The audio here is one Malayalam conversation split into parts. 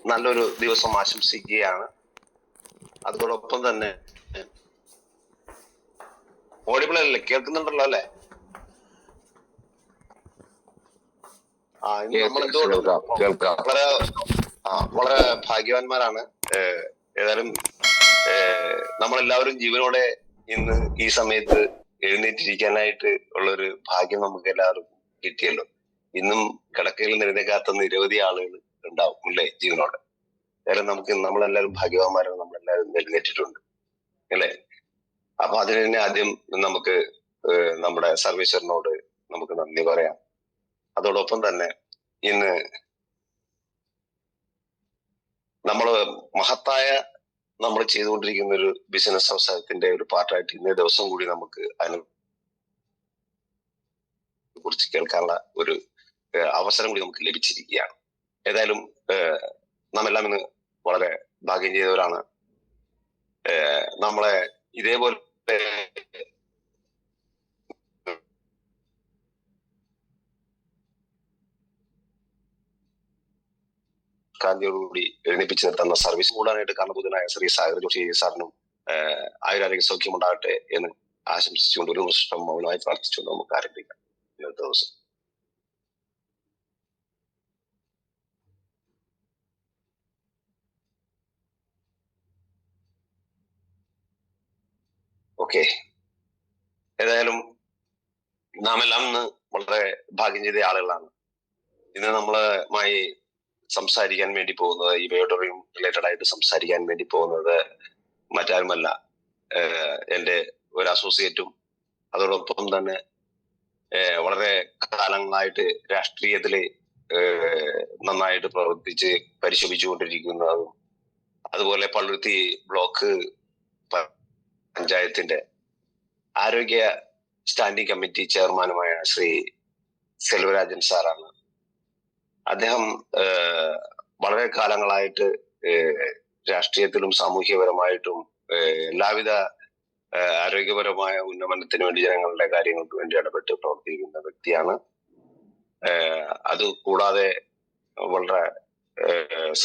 നല്ലൊരു ദിവസം ആശംസിക്കുകയാണ്. അതോടൊപ്പം തന്നെ ഓഡിബിൾ അല്ലേ, കേൾക്കുന്നുണ്ടല്ലോ അല്ലേ? നമ്മൾ എന്തുകൊണ്ടും വളരെ ഭാഗ്യവാന്മാരാണ്. ഏതായാലും നമ്മളെല്ലാവരും ജീവനോടെ ഇന്ന് ഈ സമയത്ത് എഴുന്നേറ്റിരിക്കാനായിട്ട് ഉള്ളൊരു ഭാഗ്യം നമുക്ക് എല്ലാവർക്കും കിട്ടിയല്ലോ. ഇന്നും കിടക്കയിൽ നിരന്നിക്കാത്ത നിരവധി ആളുകൾ ഉണ്ടാവും അല്ലേ ജീവനോടെ. ഏതായാലും നമ്മളെല്ലാവരും ഭാഗ്യവാന്മാരാണ്, നമ്മളെല്ലാവരും എഴുന്നേറ്റിട്ടുണ്ട് അല്ലേ? അപ്പൊ അതിന് തന്നെ ആദ്യം നമുക്ക് നമ്മുടെ സർവേശ്വരനോട് നമുക്ക് നന്ദി പറയാം. അതോടൊപ്പം തന്നെ ഇന്ന് നമ്മൾ ചെയ്തുകൊണ്ടിരിക്കുന്ന ഒരു ബിസിനസ് അവസരത്തിന്റെ ഒരു പാർട്ടായിട്ട് ഇന്നേ ദിവസം കൂടി നമുക്ക് അതിനെ കുറിച്ച് കേൾക്കാനുള്ള ഒരു അവസരം കൂടി നമുക്ക് ലഭിച്ചിരിക്കുകയാണ്. ഏതായാലും നാമെല്ലാം ഇന്ന് വളരെ ഭാഗ്യം ചെയ്തവരാണ്. നമ്മളെ ഇതേപോലെ കാന്തിയോടുകൂടി എഴുന്നേപ്പിച്ച് നിർത്തുന്ന സർവീസ് കൂടാനായിട്ട് കാരണഭൂതനായ ശ്രീ സാഗർ ജോഷി സാറിനും ആയുരാരോഗ്യ സൗഖ്യം ഉണ്ടാകട്ടെ എന്ന് ആശംസിച്ചുകൊണ്ട് ഒരു നിമിഷം മൗനമായി പ്രാർത്ഥിച്ചുകൊണ്ട് നമുക്ക് ആരംഭിക്കാം ഇന്നത്തെ ദിവസം. ഓക്കെ, ഏതായാലും നാം എല്ലാം ഇന്ന് വളരെ ഭാഗ്യം ചെയ്ത ആളുകളാണ്. ഇന്ന് നമ്മളുമായി സംസാരിക്കാൻ വേണ്ടി പോകുന്നത്, ഈ ബയോട്ടറിയും റിലേറ്റഡ് ആയിട്ട് സംസാരിക്കാൻ വേണ്ടി പോകുന്നത് മറ്റാരുമല്ല, എൻ്റെ ഒരു അസോസിയേറ്റും അതോടൊപ്പം തന്നെ വളരെ കാലങ്ങളായിട്ട് രാഷ്ട്രീയത്തില് നന്നായിട്ട് പ്രവർത്തിച്ച് പരിശോഭിച്ചുകൊണ്ടിരിക്കുന്നതും അതുപോലെ പള്ളുരുത്തി ബ്ലോക്ക് പഞ്ചായത്തിന്റെ ആരോഗ്യ സ്റ്റാൻഡിംഗ് കമ്മിറ്റി ചെയർമാനുമായ ശ്രീ സെൽവരാജൻ സാറാണ്. അദ്ദേഹം വളരെ കാലങ്ങളായിട്ട് രാഷ്ട്രീയത്തിലും സാമൂഹ്യപരമായിട്ടും എല്ലാവിധ ആരോഗ്യപരമായ ഉന്നമനത്തിന് വേണ്ടി ജനങ്ങളുടെ കാര്യങ്ങൾക്ക് വേണ്ടി ഇടപെട്ട് പ്രവർത്തിക്കുന്ന വ്യക്തിയാണ്. അത് കൂടാതെ വളരെ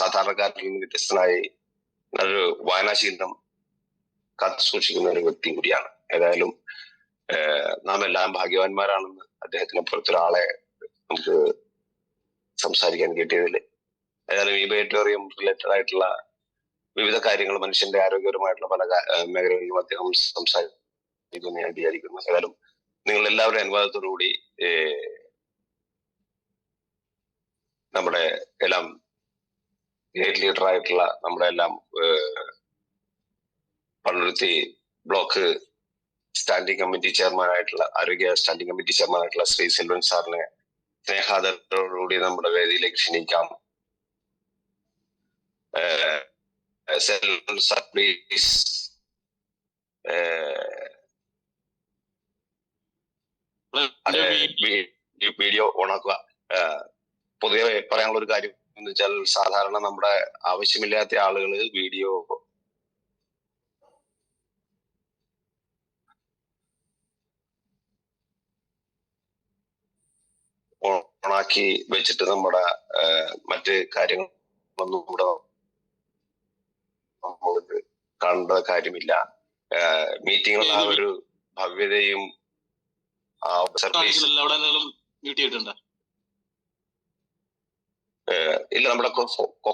സാധാരണക്കാരിൽ നിന്ന് വ്യത്യസ്തനായി നല്ലൊരു വായനാശീലം കാത്തു സൂക്ഷിക്കുന്ന ഒരു വ്യക്തി കൂടിയാണ്. ഏതായാലും നാം എല്ലാം ഭാഗ്യവാന്മാരാണെന്ന് അദ്ദേഹത്തിനെ പുറത്തൊരാളെ നമുക്ക് സംസാരിക്കാൻ കിട്ടിയതിൽ. ഏതായാലും ഈ ബയോട്ടോറിയം റിലേറ്റഡ് ആയിട്ടുള്ള വിവിധ കാര്യങ്ങൾ, മനുഷ്യന്റെ ആരോഗ്യപരമായിട്ടുള്ള പല മേഖലകളിലും അദ്ദേഹം സംസാരിക്കുമെന്ന് ഞാൻ വിചാരിക്കുന്നു. ഏതായാലും നിങ്ങൾ എല്ലാവരും അനുവാദത്തോടുകൂടി നമ്മുടെ എല്ലാം ഗ്രേറ്റ് ലീഡർ ആയിട്ടുള്ള നമ്മുടെ എല്ലാം പള്ളുരുത്തി ബ്ലോക്ക് സ്റ്റാൻഡിംഗ് കമ്മിറ്റി ചെയർമാനായിട്ടുള്ള ആരോഗ്യ സ്റ്റാൻഡിംഗ് കമ്മിറ്റി ചെയർമാനായിട്ടുള്ള ശ്രീ സെൽവൻ സാറിനെ സ്നേഹാദരത്തോടുകൂടി നമ്മുടെ വേദിയിലേക്ക് ക്ഷണിക്കാം. Selvan sir please. വീഡിയോ ഓണാക്കുക. പൊതുവെ പറയാനുള്ള ഒരു കാര്യം എന്ന് വെച്ചാൽ, സാധാരണ നമ്മുടെ ആവശ്യമില്ലാത്ത ആളുകൾ വീഡിയോ ഓണാക്കി വെച്ചിട്ട് നമ്മുടെ മറ്റ് കാര്യങ്ങളൊന്നും കൂടെ നമ്മൾക്ക് കാണേണ്ട കാര്യമില്ല. മീറ്റിങ്ങുള്ള ആ ഒരു ഭവ്യതയും ഇല്ല, നമ്മുടെ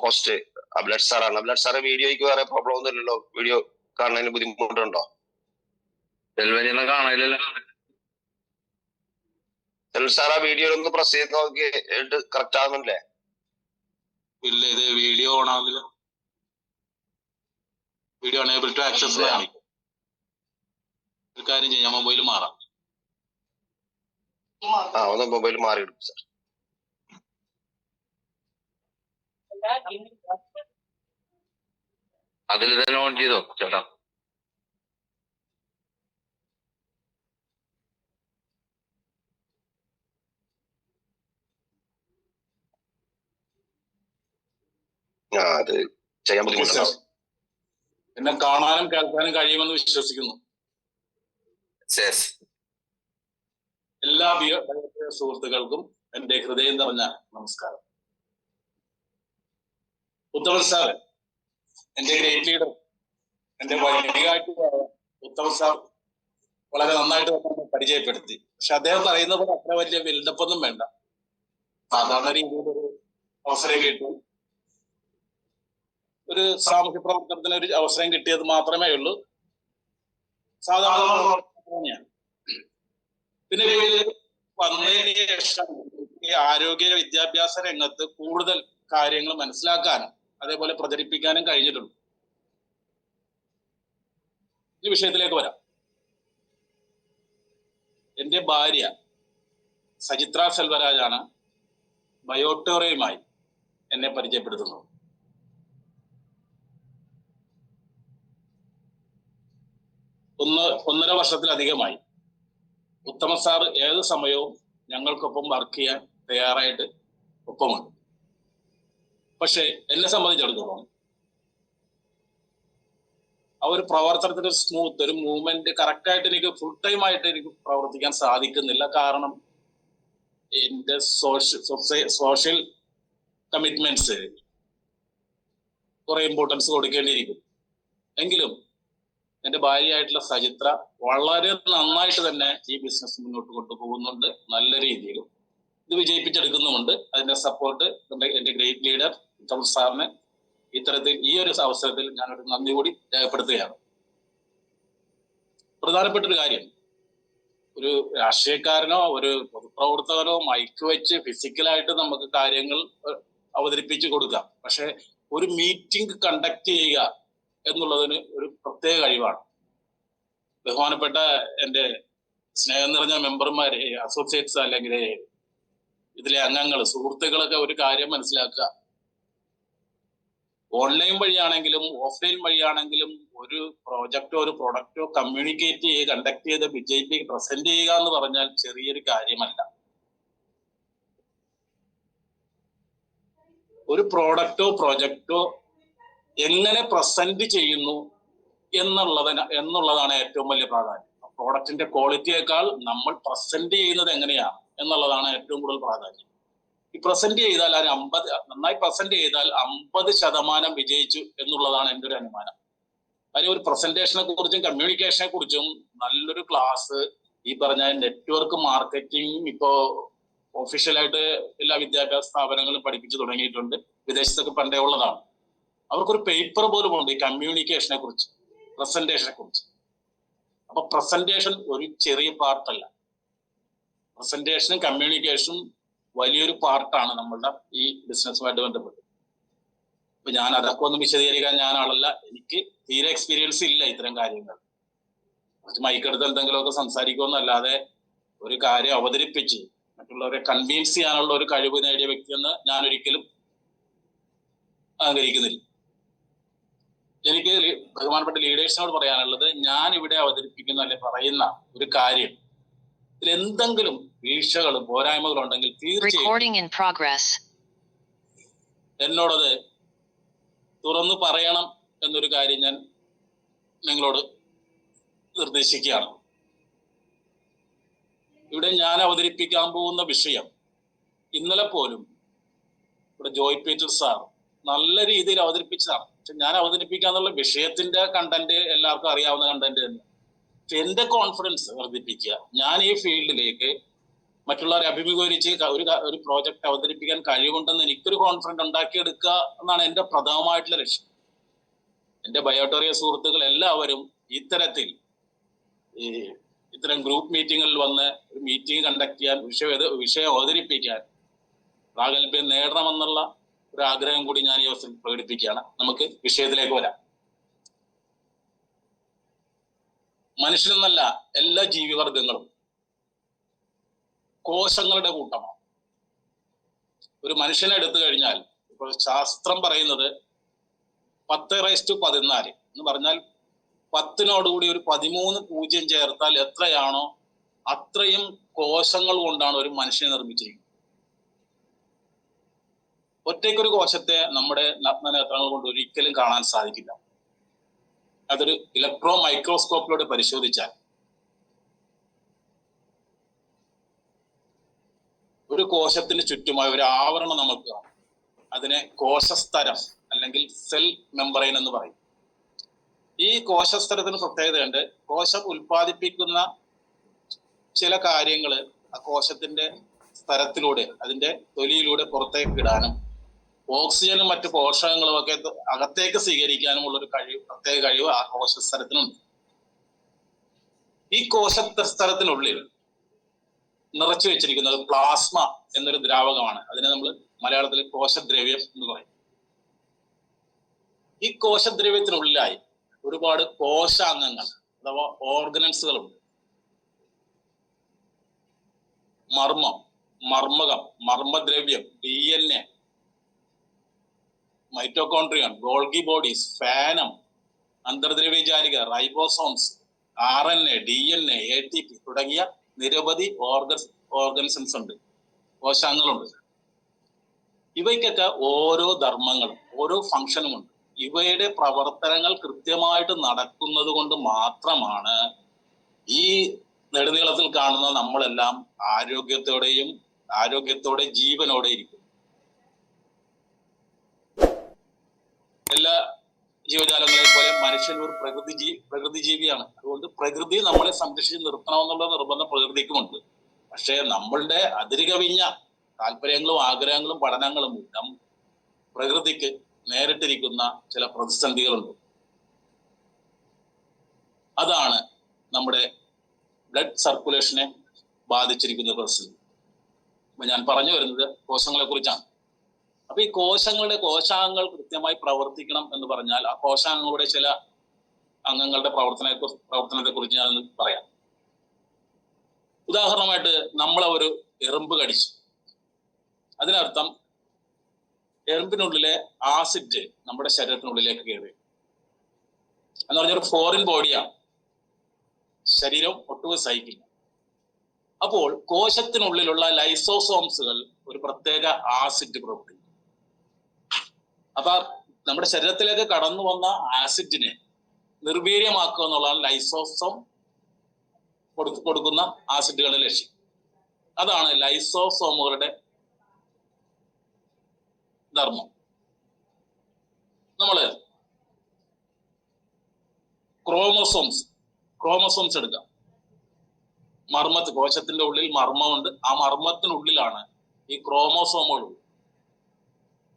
ഹോസ്റ്റ് അബ്ലഡ് സാറാണ്. അബ്ലഡ് സാറ് വീഡിയോയ്ക്ക് വേറെ പ്രോബ്ലം ഒന്നും ഇല്ലല്ലോ? വീഡിയോ കാണുന്നതിന് ബുദ്ധിമുട്ടുണ്ടോ? കാണാനില്ലല്ലോ. സാർ ആ വീഡിയോ ഒന്ന് പ്രസ് ചെയ്ത് നോക്കി കറക്റ്റ് ആകുന്നില്ലേ? ഇല്ല, ഇത് വീഡിയോ ഓൺ ആവില്ല. Video unable to access. ഒരു കാര്യം ചെയ്യാം, മൊബൈൽ മാറാം. ഒന്ന് മൊബൈൽ മാറി എടുക്കും സാർ. അതിൽ തന്നെ ഓൺ ചെയ്തോ ചേട്ടാ? അത് ചെയ്യാൻ ബുദ്ധിമുട്ടാണ്. എന്നെ കാണാനും കേൾക്കാനും കഴിയുമെന്ന് വിശ്വസിക്കുന്നു. എല്ലാ സുഹൃത്തുക്കൾക്കും എന്റെ ഹൃദയം നിറഞ്ഞ നമസ്കാരം. ഉത്തമൻ സാർ, എന്റെ ഗ്രേറ്റ് ലീഡർ, എന്റെ വഴികാട്ടിയായ ഉത്തമൻ സാർ വളരെ നന്നായിട്ട് തന്നെ പരിചയപ്പെടുത്തി. പക്ഷെ അദ്ദേഹം പറയുന്ന പോലെ അത്ര വലിയ ബിൽഡപ്പൊന്നും വേണ്ട. സാധാരണ രീതിയിൽ ഒരു അവസരം കിട്ടും, ഒരു സാമൂഹ്യ പ്രവർത്തനത്തിന് ഒരു അവസരം കിട്ടിയത് മാത്രമേ ഉള്ളൂ. സാധാരണ പിന്നെ വന്നതിന് ശേഷം ഈ ആരോഗ്യ വിദ്യാഭ്യാസ രംഗത്ത് കൂടുതൽ കാര്യങ്ങൾ മനസ്സിലാക്കാനും അതേപോലെ പ്രചരിപ്പിക്കാനും കഴിഞ്ഞിട്ടുണ്ട്. ഈ വിഷയത്തിലേക്ക് വരാം. എന്റെ ഭാര്യ സജിത്ര സെൽവരാജാണ് ബയോട്ടോറിയുമായി എന്നെ പരിചയപ്പെടുത്തുന്നത്. ഒന്നര വർഷത്തിലധികമായി ഉത്തമ സാർ ഏത് സമയവും ഞങ്ങൾക്കൊപ്പം വർക്ക് ചെയ്യാൻ തയ്യാറായിട്ട് ഒപ്പമുണ്ട്. പക്ഷെ എന്നെ സംബന്ധിച്ചിടത്തോളം ആ ഒരു പ്രവർത്തനത്തിന്റെ സ്മൂത്ത് ഒരു മൂവ്മെന്റ് കറക്റ്റായിട്ട് എനിക്ക് ഫുൾ ടൈം ആയിട്ട് എനിക്ക് പ്രവർത്തിക്കാൻ സാധിക്കുന്നില്ല. കാരണം എന്റെ സോഷ്യൽ കമ്മിറ്റ്മെന്റ്സ് കുറെ ഇമ്പോർട്ടൻസ് കൊടുക്കേണ്ടിയിരിക്കും. എങ്കിലും എന്റെ ഭാര്യയായിട്ടുള്ള സജിത്ര വളരെ നന്നായിട്ട് തന്നെ ഈ ബിസിനസ് മുന്നോട്ട് കൊണ്ടുപോകുന്നുണ്ട്. നല്ല രീതിയിൽ ഇത് വിജയിപ്പിച്ചെടുക്കുന്നുമുണ്ട്. അതിന്റെ സപ്പോർട്ട് എന്റെ ഗ്രേറ്റ് ലീഡർ ഉത്തമൻ സാറിന് ഇത്തരത്തിൽ ഈ ഒരു അവസരത്തിൽ ഞാനൊരു നന്ദി കൂടി രേഖപ്പെടുത്തുകയാണ്. പ്രധാനപ്പെട്ട ഒരു കാര്യം, ഒരു രാഷ്ട്രീയക്കാരനോ ഒരു പൊതുപ്രവർത്തകനോ മൈക്ക് വെച്ച് ഫിസിക്കലായിട്ട് നമുക്ക് കാര്യങ്ങൾ അവതരിപ്പിച്ചു കൊടുക്കാം. പക്ഷെ ഒരു മീറ്റിംഗ് കണ്ടക്ട് ചെയ്യുക എന്നുള്ളതിന് ഒരു പ്രത്യേക കഴിവാണ്. ബഹുമാനപ്പെട്ട എന്റെ സ്നേഹം നിറഞ്ഞ മെമ്പർമാര്, അസോസിയേറ്റ്സ് അല്ലെങ്കിൽ ഇതിലെ അംഗങ്ങൾ, സുഹൃത്തുക്കളൊക്കെ ഒരു കാര്യം മനസ്സിലാക്കുക. ഓൺലൈൻ വഴിയാണെങ്കിലും ഓഫ്ലൈൻ വഴിയാണെങ്കിലും ഒരു പ്രോജക്റ്റോ ഒരു പ്രൊഡക്റ്റോ കമ്മ്യൂണിക്കേറ്റ് ചെയ്യുക, കണ്ടക്ട് ചെയ്ത് വിജയിപ്പിക്കുക, പ്രസന്റ് ചെയ്യുക എന്ന് പറഞ്ഞാൽ ചെറിയൊരു കാര്യമല്ല. ഒരു പ്രോഡക്റ്റോ പ്രൊജക്റ്റോ എങ്ങനെ പ്രസന്റ് ചെയ്യുന്നു എന്നുള്ളതാണ് ഏറ്റവും വലിയ പ്രാധാന്യം. പ്രോഡക്റ്റിന്റെ ക്വാളിറ്റിയേക്കാൾ നമ്മൾ പ്രസന്റ് ചെയ്യുന്നത് എങ്ങനെയാണ് എന്നുള്ളതാണ് ഏറ്റവും കൂടുതൽ പ്രാധാന്യം. ഈ പ്രസന്റ് ചെയ്താൽ നന്നായി പ്രസന്റ് ചെയ്താൽ 50% വിജയിച്ചു എന്നുള്ളതാണ് എൻ്റെ ഒരു അനുമാനം. കാര്യം ഒരു പ്രസന്റേഷനെ കുറിച്ചും കമ്മ്യൂണിക്കേഷനെ കുറിച്ചും നല്ലൊരു ക്ലാസ് ഈ പറഞ്ഞ നെറ്റ്വർക്ക് മാർക്കറ്റിംഗ് ഇപ്പോ ഒഫീഷ്യലായിട്ട് എല്ലാ വിദ്യാഭ്യാസ സ്ഥാപനങ്ങളും പഠിപ്പിച്ചു തുടങ്ങിയിട്ടുണ്ട്. വിദേശത്തൊക്കെ പണ്ടേ ഉള്ളതാണ്. അവർക്കൊരു പേപ്പർ പോലും ഉണ്ട് ഈ കമ്മ്യൂണിക്കേഷനെ കുറിച്ച്, പ്രസന്റേഷനെ കുറിച്ച്. അപ്പൊ പ്രസന്റേഷൻ ഒരു ചെറിയ പാർട്ടല്ല. പ്രസന്റേഷനും കമ്മ്യൂണിക്കേഷനും വലിയൊരു പാർട്ടാണ് നമ്മളുടെ ഈ ബിസിനസ്സുമായിട്ട് ബന്ധപ്പെട്ട്. അപ്പൊ ഞാൻ അതൊക്കെ ഒന്നും വിശദീകരിക്കാൻ ഞാൻ ആളല്ല. എനിക്ക് തീരെ എക്സ്പീരിയൻസ് ഇല്ല ഇത്തരം കാര്യങ്ങൾ. മൈക്കെടുത്ത് എന്തെങ്കിലുമൊക്കെ സംസാരിക്കുമെന്നല്ലാതെ ഒരു കാര്യം അവതരിപ്പിച്ച് മറ്റുള്ളവരെ കൺവിൻസ് ചെയ്യാനുള്ള ഒരു കഴിവ് നേടിയ വ്യക്തിയെന്ന് ഞാൻ ഒരിക്കലും അംഗീകരിക്കുന്നില്ല. എനിക്ക് ബഹുമാനപ്പെട്ട ലീഡേഴ്സിനോട് പറയാനുള്ളത്, ഞാൻ ഇവിടെ അവതരിപ്പിക്കുന്ന അല്ലെ പറയുന്ന ഒരു കാര്യം ഇതിൽ എന്തെങ്കിലും വീഴ്ചകളും പോരായ്മകളും ഉണ്ടെങ്കിൽ തീർച്ചയായും എന്നോടത് തുറന്നു പറയണം എന്നൊരു കാര്യം ഞാൻ നിങ്ങളോട് നിർദ്ദേശിക്കുകയാണ്. ഇവിടെ ഞാൻ അവതരിപ്പിക്കാൻ പോകുന്ന വിഷയം ഇന്നലെ പോലും ഇവിടെ ജോയ് പീറ്റർ സാർ നല്ല രീതിയിൽ അവതരിപ്പിച്ചതാണ്. പക്ഷെ ഞാൻ അവതരിപ്പിക്കാന്നുള്ള വിഷയത്തിന്റെ കണ്ടന്റ് എല്ലാവർക്കും അറിയാവുന്ന കണ്ടന്റ് തന്നെ. പക്ഷെ എന്റെ കോൺഫിഡൻസ് വർദ്ധിപ്പിക്കുക, ഞാൻ ഈ ഫീൽഡിലേക്ക് മറ്റുള്ളവരെ അഭിമുഖീകരിച്ച് ഒരു പ്രോജക്റ്റ് അവതരിപ്പിക്കാൻ കഴിവുണ്ടെന്ന് എനിക്കൊരു കോൺഫിഡൻസ് ഉണ്ടാക്കിയെടുക്കുക എന്നാണ് എന്റെ പ്രധാനമായിട്ടുള്ള ലക്ഷ്യം. എന്റെ ബയോട്ടോറിയ സുഹൃത്തുക്കൾ എല്ലാവരും ഇത്തരം ഗ്രൂപ്പ് മീറ്റിങ്ങുകളിൽ വന്ന് ഒരു മീറ്റിംഗ് കണ്ടക്ട് ചെയ്യാൻ, വിഷയം അവതരിപ്പിക്കാൻ പ്രാഗൽഭ്യം നേടണമെന്നുള്ള ഒരു ആഗ്രഹം കൂടി ഞാൻ ഈ അവസരം പ്രകടിപ്പിക്കുകയാണ്. നമുക്ക് വിഷയത്തിലേക്ക് വരാം. മനുഷ്യനെന്നല്ല എല്ലാ ജീവിവർഗങ്ങളും കോശങ്ങളുടെ കൂട്ടമാണ്. ഒരു മനുഷ്യനെ എടുത്തു കഴിഞ്ഞാൽ ഇപ്പോൾ ശാസ്ത്രം പറയുന്നത് 10⁻14 എന്ന് പറഞ്ഞാൽ 10നോടുകൂടി ഒരു 13 പൂജ്യം ചേർത്താൽ എത്രയാണോ അത്രയും കോശങ്ങൾ കൊണ്ടാണ് ഒരു മനുഷ്യനെ നിർമ്മിച്ചിരിക്കുന്നത്. ഒറ്റയ്ക്കൊരു കോശത്തെ നമ്മുടെ നഗ്നനേത്രങ്ങൾ കൊണ്ട് ഒരിക്കലും കാണാൻ സാധിക്കില്ല. അതൊരു ഇലക്ട്രോ മൈക്രോസ്കോപ്പിലൂടെ പരിശോധിച്ചാൽ ഒരു കോശത്തിന് ചുറ്റുമായി ഒരു ആവരണം നമുക്ക് കാണാം. അതിനെ കോശസ്തരം അല്ലെങ്കിൽ അല്ലെങ്കിൽ സെൽ മെമ്പറൈൻ എന്ന് പറയും. ഈ കോശസ്തരത്തിന് പ്രത്യേകതയുണ്ട്. കോശം ഉൽപ്പാദിപ്പിക്കുന്ന ചില കാര്യങ്ങൾ ആ കോശത്തിന്റെ സ്തരത്തിലൂടെ, അതിന്റെ തൊലിയിലൂടെ പുറത്തേക്ക് ഇടാനും ഓക്സിജനും മറ്റു പോഷകങ്ങളും ഒക്കെ അകത്തേക്ക് സ്വീകരിക്കാനുമുള്ള ഒരു പ്രത്യേക കഴിവ് ആ കോശസ്തരത്തിനുണ്ട്. ഈ കോശസ്തരത്തിനുള്ളിൽ നിറച്ചു വെച്ചിരിക്കുന്നത് പ്ലാസ്മ എന്നൊരു ദ്രാവകമാണ്. അതിനെ നമ്മൾ മലയാളത്തിൽ കോശദ്രവ്യം എന്ന് പറയും. ഈ കോശദ്രവ്യത്തിനുള്ളിലായി ഒരുപാട് കോശാംഗങ്ങൾ അഥവാ ഓർഗനൽസുകളുണ്ട്. മർമ്മം, മർമ്മകം, മർമ്മദ്രവ്യം, DNA, മൈറ്റോകോൺട്രിയൻ, ഗോൾഗി ബോഡീസ്, ഫാനം, അന്തർദ്രവ്യജാലിക, റൈബോസോംസ്, RNA, DNA, ATP തുടങ്ങിയ നിരവധി ഓർഗനിസംസ് ഉണ്ട്, കോശാംഗങ്ങളുണ്ട്. ഇവയ്ക്കൊക്കെ ഓരോ ധർമ്മങ്ങളും ഓരോ ഫംഗ്ഷനും ഉണ്ട്. ഇവയുടെ പ്രവർത്തനങ്ങൾ കൃത്യമായിട്ട് നടക്കുന്നത് കൊണ്ട് മാത്രമാണ് ഈ നെടുനീളത്തിൽ കാണുന്ന നമ്മളെല്ലാം ആരോഗ്യത്തോടെ ജീവനോടെ ഇരിക്കും. എല്ലാ ജീവജാലങ്ങളെ പോലെ മനുഷ്യൻ ഒരു പ്രകൃതി ജീവിയാണ്. അതുകൊണ്ട് പ്രകൃതി നമ്മളെ സംരക്ഷിച്ച് നിർത്തണമെന്നുള്ള നിർബന്ധം പ്രകൃതിക്കുമുണ്ട്. പക്ഷേ നമ്മളുടെ അതിരുകവിഞ്ഞ താല്പര്യങ്ങളും ആഗ്രഹങ്ങളും പഠനങ്ങളും മൂലം പ്രകൃതിക്ക് നേരിട്ടിരിക്കുന്ന ചില പ്രതിസന്ധികളുണ്ട്. അതാണ് നമ്മുടെ ബ്ലഡ് സർക്കുലേഷനെ ബാധിച്ചിരിക്കുന്ന പ്രതിസന്ധി. അപ്പൊ ഞാൻ പറഞ്ഞു വരുന്നത് കോശങ്ങളെ കുറിച്ചാണ്. അപ്പൊ ഈ കോശാംഗങ്ങൾ കൃത്യമായി പ്രവർത്തിക്കണം എന്ന് പറഞ്ഞാൽ ആ കോശാംഗങ്ങളുടെ ചില അംഗങ്ങളുടെ പ്രവർത്തനത്തെ കുറിച്ച് ഞാൻ പറയാം. ഉദാഹരണമായിട്ട് നമ്മളെ ഒരു എറുമ്പ് കടിച്ചു. അതിനർത്ഥം എറുമ്പിനുള്ളിലെ ആസിഡ് നമ്മുടെ ശരീരത്തിനുള്ളിലേക്ക് കയറി എന്ന് പറഞ്ഞൊരു ഫോറിൻ ബോഡിയാണ്. ശരീരം ഒട്ടും സഹിക്കില്ല. അപ്പോൾ കോശത്തിനുള്ളിലുള്ള ലൈസോസോംസുകൾ ഒരു പ്രത്യേക ആസിഡ് പുറപ്പെടുവിക്കും. അപ്പൊ നമ്മുടെ ശരീരത്തിലേക്ക് കടന്നു വന്ന ആസിഡിനെ നിർവീര്യമാക്കുക എന്നുള്ളതാണ് ലൈസോസോം കൊടുക്കുന്ന ആസിഡുകളുടെ ലക്ഷ്യം. അതാണ് ലൈസോസോമുകളുടെ ധർമ്മം. നമ്മള് ക്രോമസോംസ് എടുക്കാം. കോശത്തിന്റെ ഉള്ളിൽ മർമ്മമുണ്ട്. ആ മർമ്മത്തിനുള്ളിലാണ് ഈ ക്രോമോസോമുകൾ.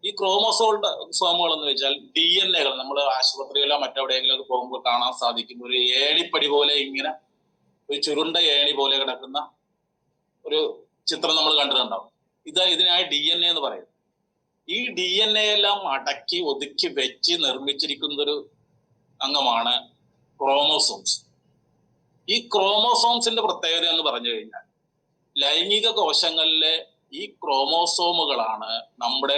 ഈ ക്രോമോസോമുകൾ എന്ന് വെച്ചാൽ DNA നമ്മൾ ആശുപത്രിയിലോ മറ്റെവിടെയെങ്കിലും ഒക്കെ പോകുമ്പോൾ കാണാൻ സാധിക്കും. ഒരു ഏണിപ്പടി പോലെ ഇങ്ങനെ ഒരു ചുരുണ്ട ഏണി പോലെ കിടക്കുന്ന ഒരു ചിത്രം നമ്മൾ കണ്ടിട്ടുണ്ടാവും. ഇതിനായി DNA എന്ന് പറയും. ഈ DNA എല്ലാം അടക്കി ഒതുക്കി വെച്ച് നിർമ്മിച്ചിരിക്കുന്ന ഒരു അംഗമാണ് ക്രോമോസോംസ്. ഈ ക്രോമോസോംസിന്റെ പ്രത്യേകത എന്ന് പറഞ്ഞു കഴിഞ്ഞാൽ ലൈംഗിക കോശങ്ങളിലെ ഈ ക്രോമോസോമുകളാണ് നമ്മുടെ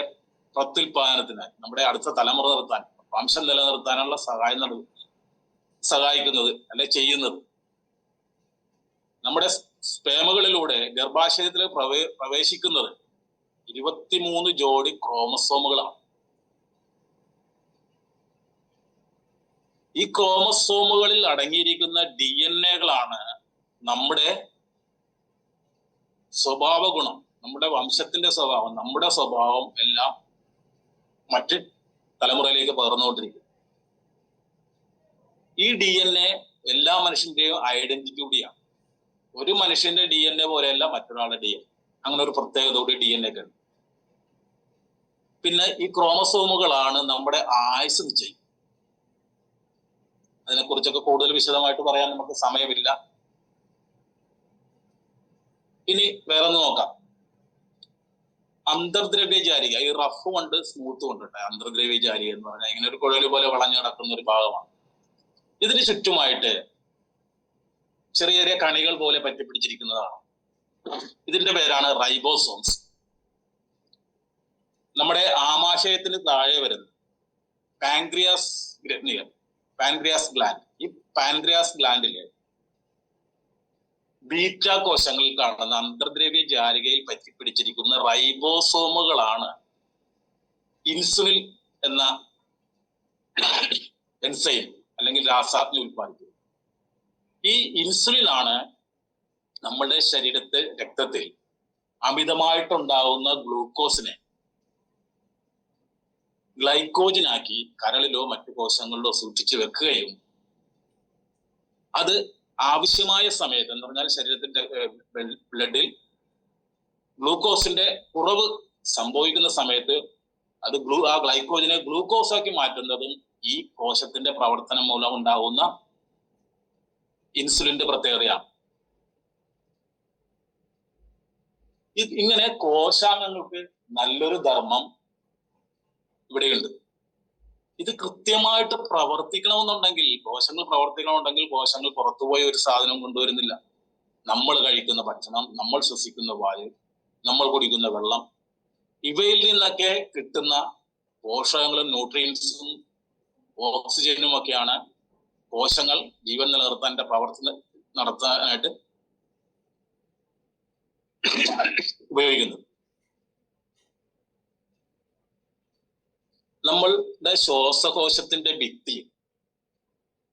പ്രത്യുൽപാദനത്തിന്, നമ്മുടെ അടുത്ത തലമുറ നിർത്താൻ, വംശം നിലനിർത്താനുള്ള സഹായിക്കുന്നത് അല്ലെ ചെയ്യുന്നത്. നമ്മുടെ സ്പേമുകളിലൂടെ ഗർഭാശയത്തിൽ പ്രവേശിക്കുന്നത് 23 ജോഡി ക്രോമസോമുകളാണ്. ഈ ക്രോമസോമുകളിൽ അടങ്ങിയിരിക്കുന്ന DNAകളാണ് നമ്മുടെ സ്വഭാവ ഗുണം, നമ്മുടെ വംശത്തിന്റെ സ്വഭാവം, നമ്മുടെ സ്വഭാവം എല്ലാം മറ്റ് തലമുറയിലേക്ക് പകർന്നുകൊണ്ടിരിക്കും. ഈ DNA എല്ലാ മനുഷ്യന്റെയും ഐഡന്റിറ്റി കൂടിയാണ്. ഒരു മനുഷ്യന്റെ DNA പോലെയല്ല മറ്റൊരാളുടെ DNA. അങ്ങനെ ഒരു പ്രത്യേകത കൂടി DNA ഉണ്ട്. പിന്നെ ഈ ക്രോമസോമുകളാണ് നമ്മുടെ ആയുസ് നിശ്ചയിക്കുന്നത്. അതിനെക്കുറിച്ചൊക്കെ കൂടുതൽ വിശദമായിട്ട് പറയാൻ നമുക്ക് സമയമില്ല. ഇനി വേറെ ഒന്ന് നോക്കാം. അന്തർദ്രവ്യജാലിക, ഈ റഫ് കൊണ്ട് സ്മൂത്ത് കൊണ്ടിട്ട് അന്തർദ്രവ്യജാലിക എന്ന് പറഞ്ഞാൽ ഇങ്ങനെ ഒരു കുഴൽ പോലെ വളഞ്ഞു കിടക്കുന്ന ഒരു ഭാഗമാണ്. ഇതിന് ചുറ്റുമായിട്ട് ചെറിയ ചെറിയ കണികൾ പോലെ പറ്റിപ്പിടിച്ചിരിക്കുന്നതാണ്. ഇതിന്റെ പേരാണ് റൈബോസോംസ്. നമ്മുടെ ആമാശയത്തിന് താഴെ വരുന്നത് പാൻക്രിയാസ് ഗ്ലാൻഡ്. ഈ പാൻക്രിയാസ് ഗ്ലാൻഡില് ബീറ്റ കോശങ്ങളിൽ കാണുന്ന അന്തർദ്രവ്യ ജാലികയിൽ പറ്റിപ്പിടിച്ചിരിക്കുന്ന റൈബോസോമുകളാണ് ഇൻസുലിൻ എന്ന എൻസൈം അല്ലെങ്കിൽ രാസാഗ്നി ഉൽപ്പാദിപ്പിക്കുന്നത്. ഈ ഇൻസുലിൻ ആണ് നമ്മുടെ രക്തത്തിൽ അമിതമായിട്ടുണ്ടാവുന്ന ഗ്ലൂക്കോസിനെ ഗ്ലൈക്കോജനാക്കി കരളിലോ മറ്റു കോശങ്ങളിലോ സൂക്ഷിച്ചു വെക്കുകയും അത് ആവശ്യമായ സമയത്ത് എന്ന് പറഞ്ഞാൽ ശരീരത്തിന്റെ ബ്ലഡിൽ ഗ്ലൂക്കോസിന്റെ കുറവ് സംഭവിക്കുന്ന സമയത്ത് അത് ആ ഗ്ലൈക്കോജനെ ഗ്ലൂക്കോസ് ആക്കി മാറ്റുന്നതും ഈ കോശത്തിന്റെ പ്രവർത്തനം മൂലം ഉണ്ടാകുന്ന ഇൻസുലിന്റെ പ്രത്യേകതയാണ്. ഇങ്ങനെ കോശാംഗങ്ങൾക്ക് നല്ലൊരു ധർമ്മം ഇവിടെയുണ്ട്. ഇത് കൃത്യമായിട്ട് പ്രവർത്തിക്കണമെന്നുണ്ടെങ്കിൽ കോശങ്ങൾ പുറത്തുപോയി ഒരു സാധനം കൊണ്ടുവരുന്നില്ല. നമ്മൾ കഴിക്കുന്ന ഭക്ഷണം, നമ്മൾ ശ്വസിക്കുന്ന വായു, നമ്മൾ കുടിക്കുന്ന വെള്ളം, ഇവയിൽ നിന്നൊക്കെ കിട്ടുന്ന പോഷകങ്ങളും ന്യൂട്രിയൻസും ഓക്സിജനും ഒക്കെയാണ് കോശങ്ങൾ ജീവൻ നിലനിർത്താൻ പ്രവർത്തനം നടത്താനായിട്ട് ഉപയോഗിക്കുന്നത്. നമ്മളുടെ ശ്വാസകോശത്തിന്റെ ഭിത്തി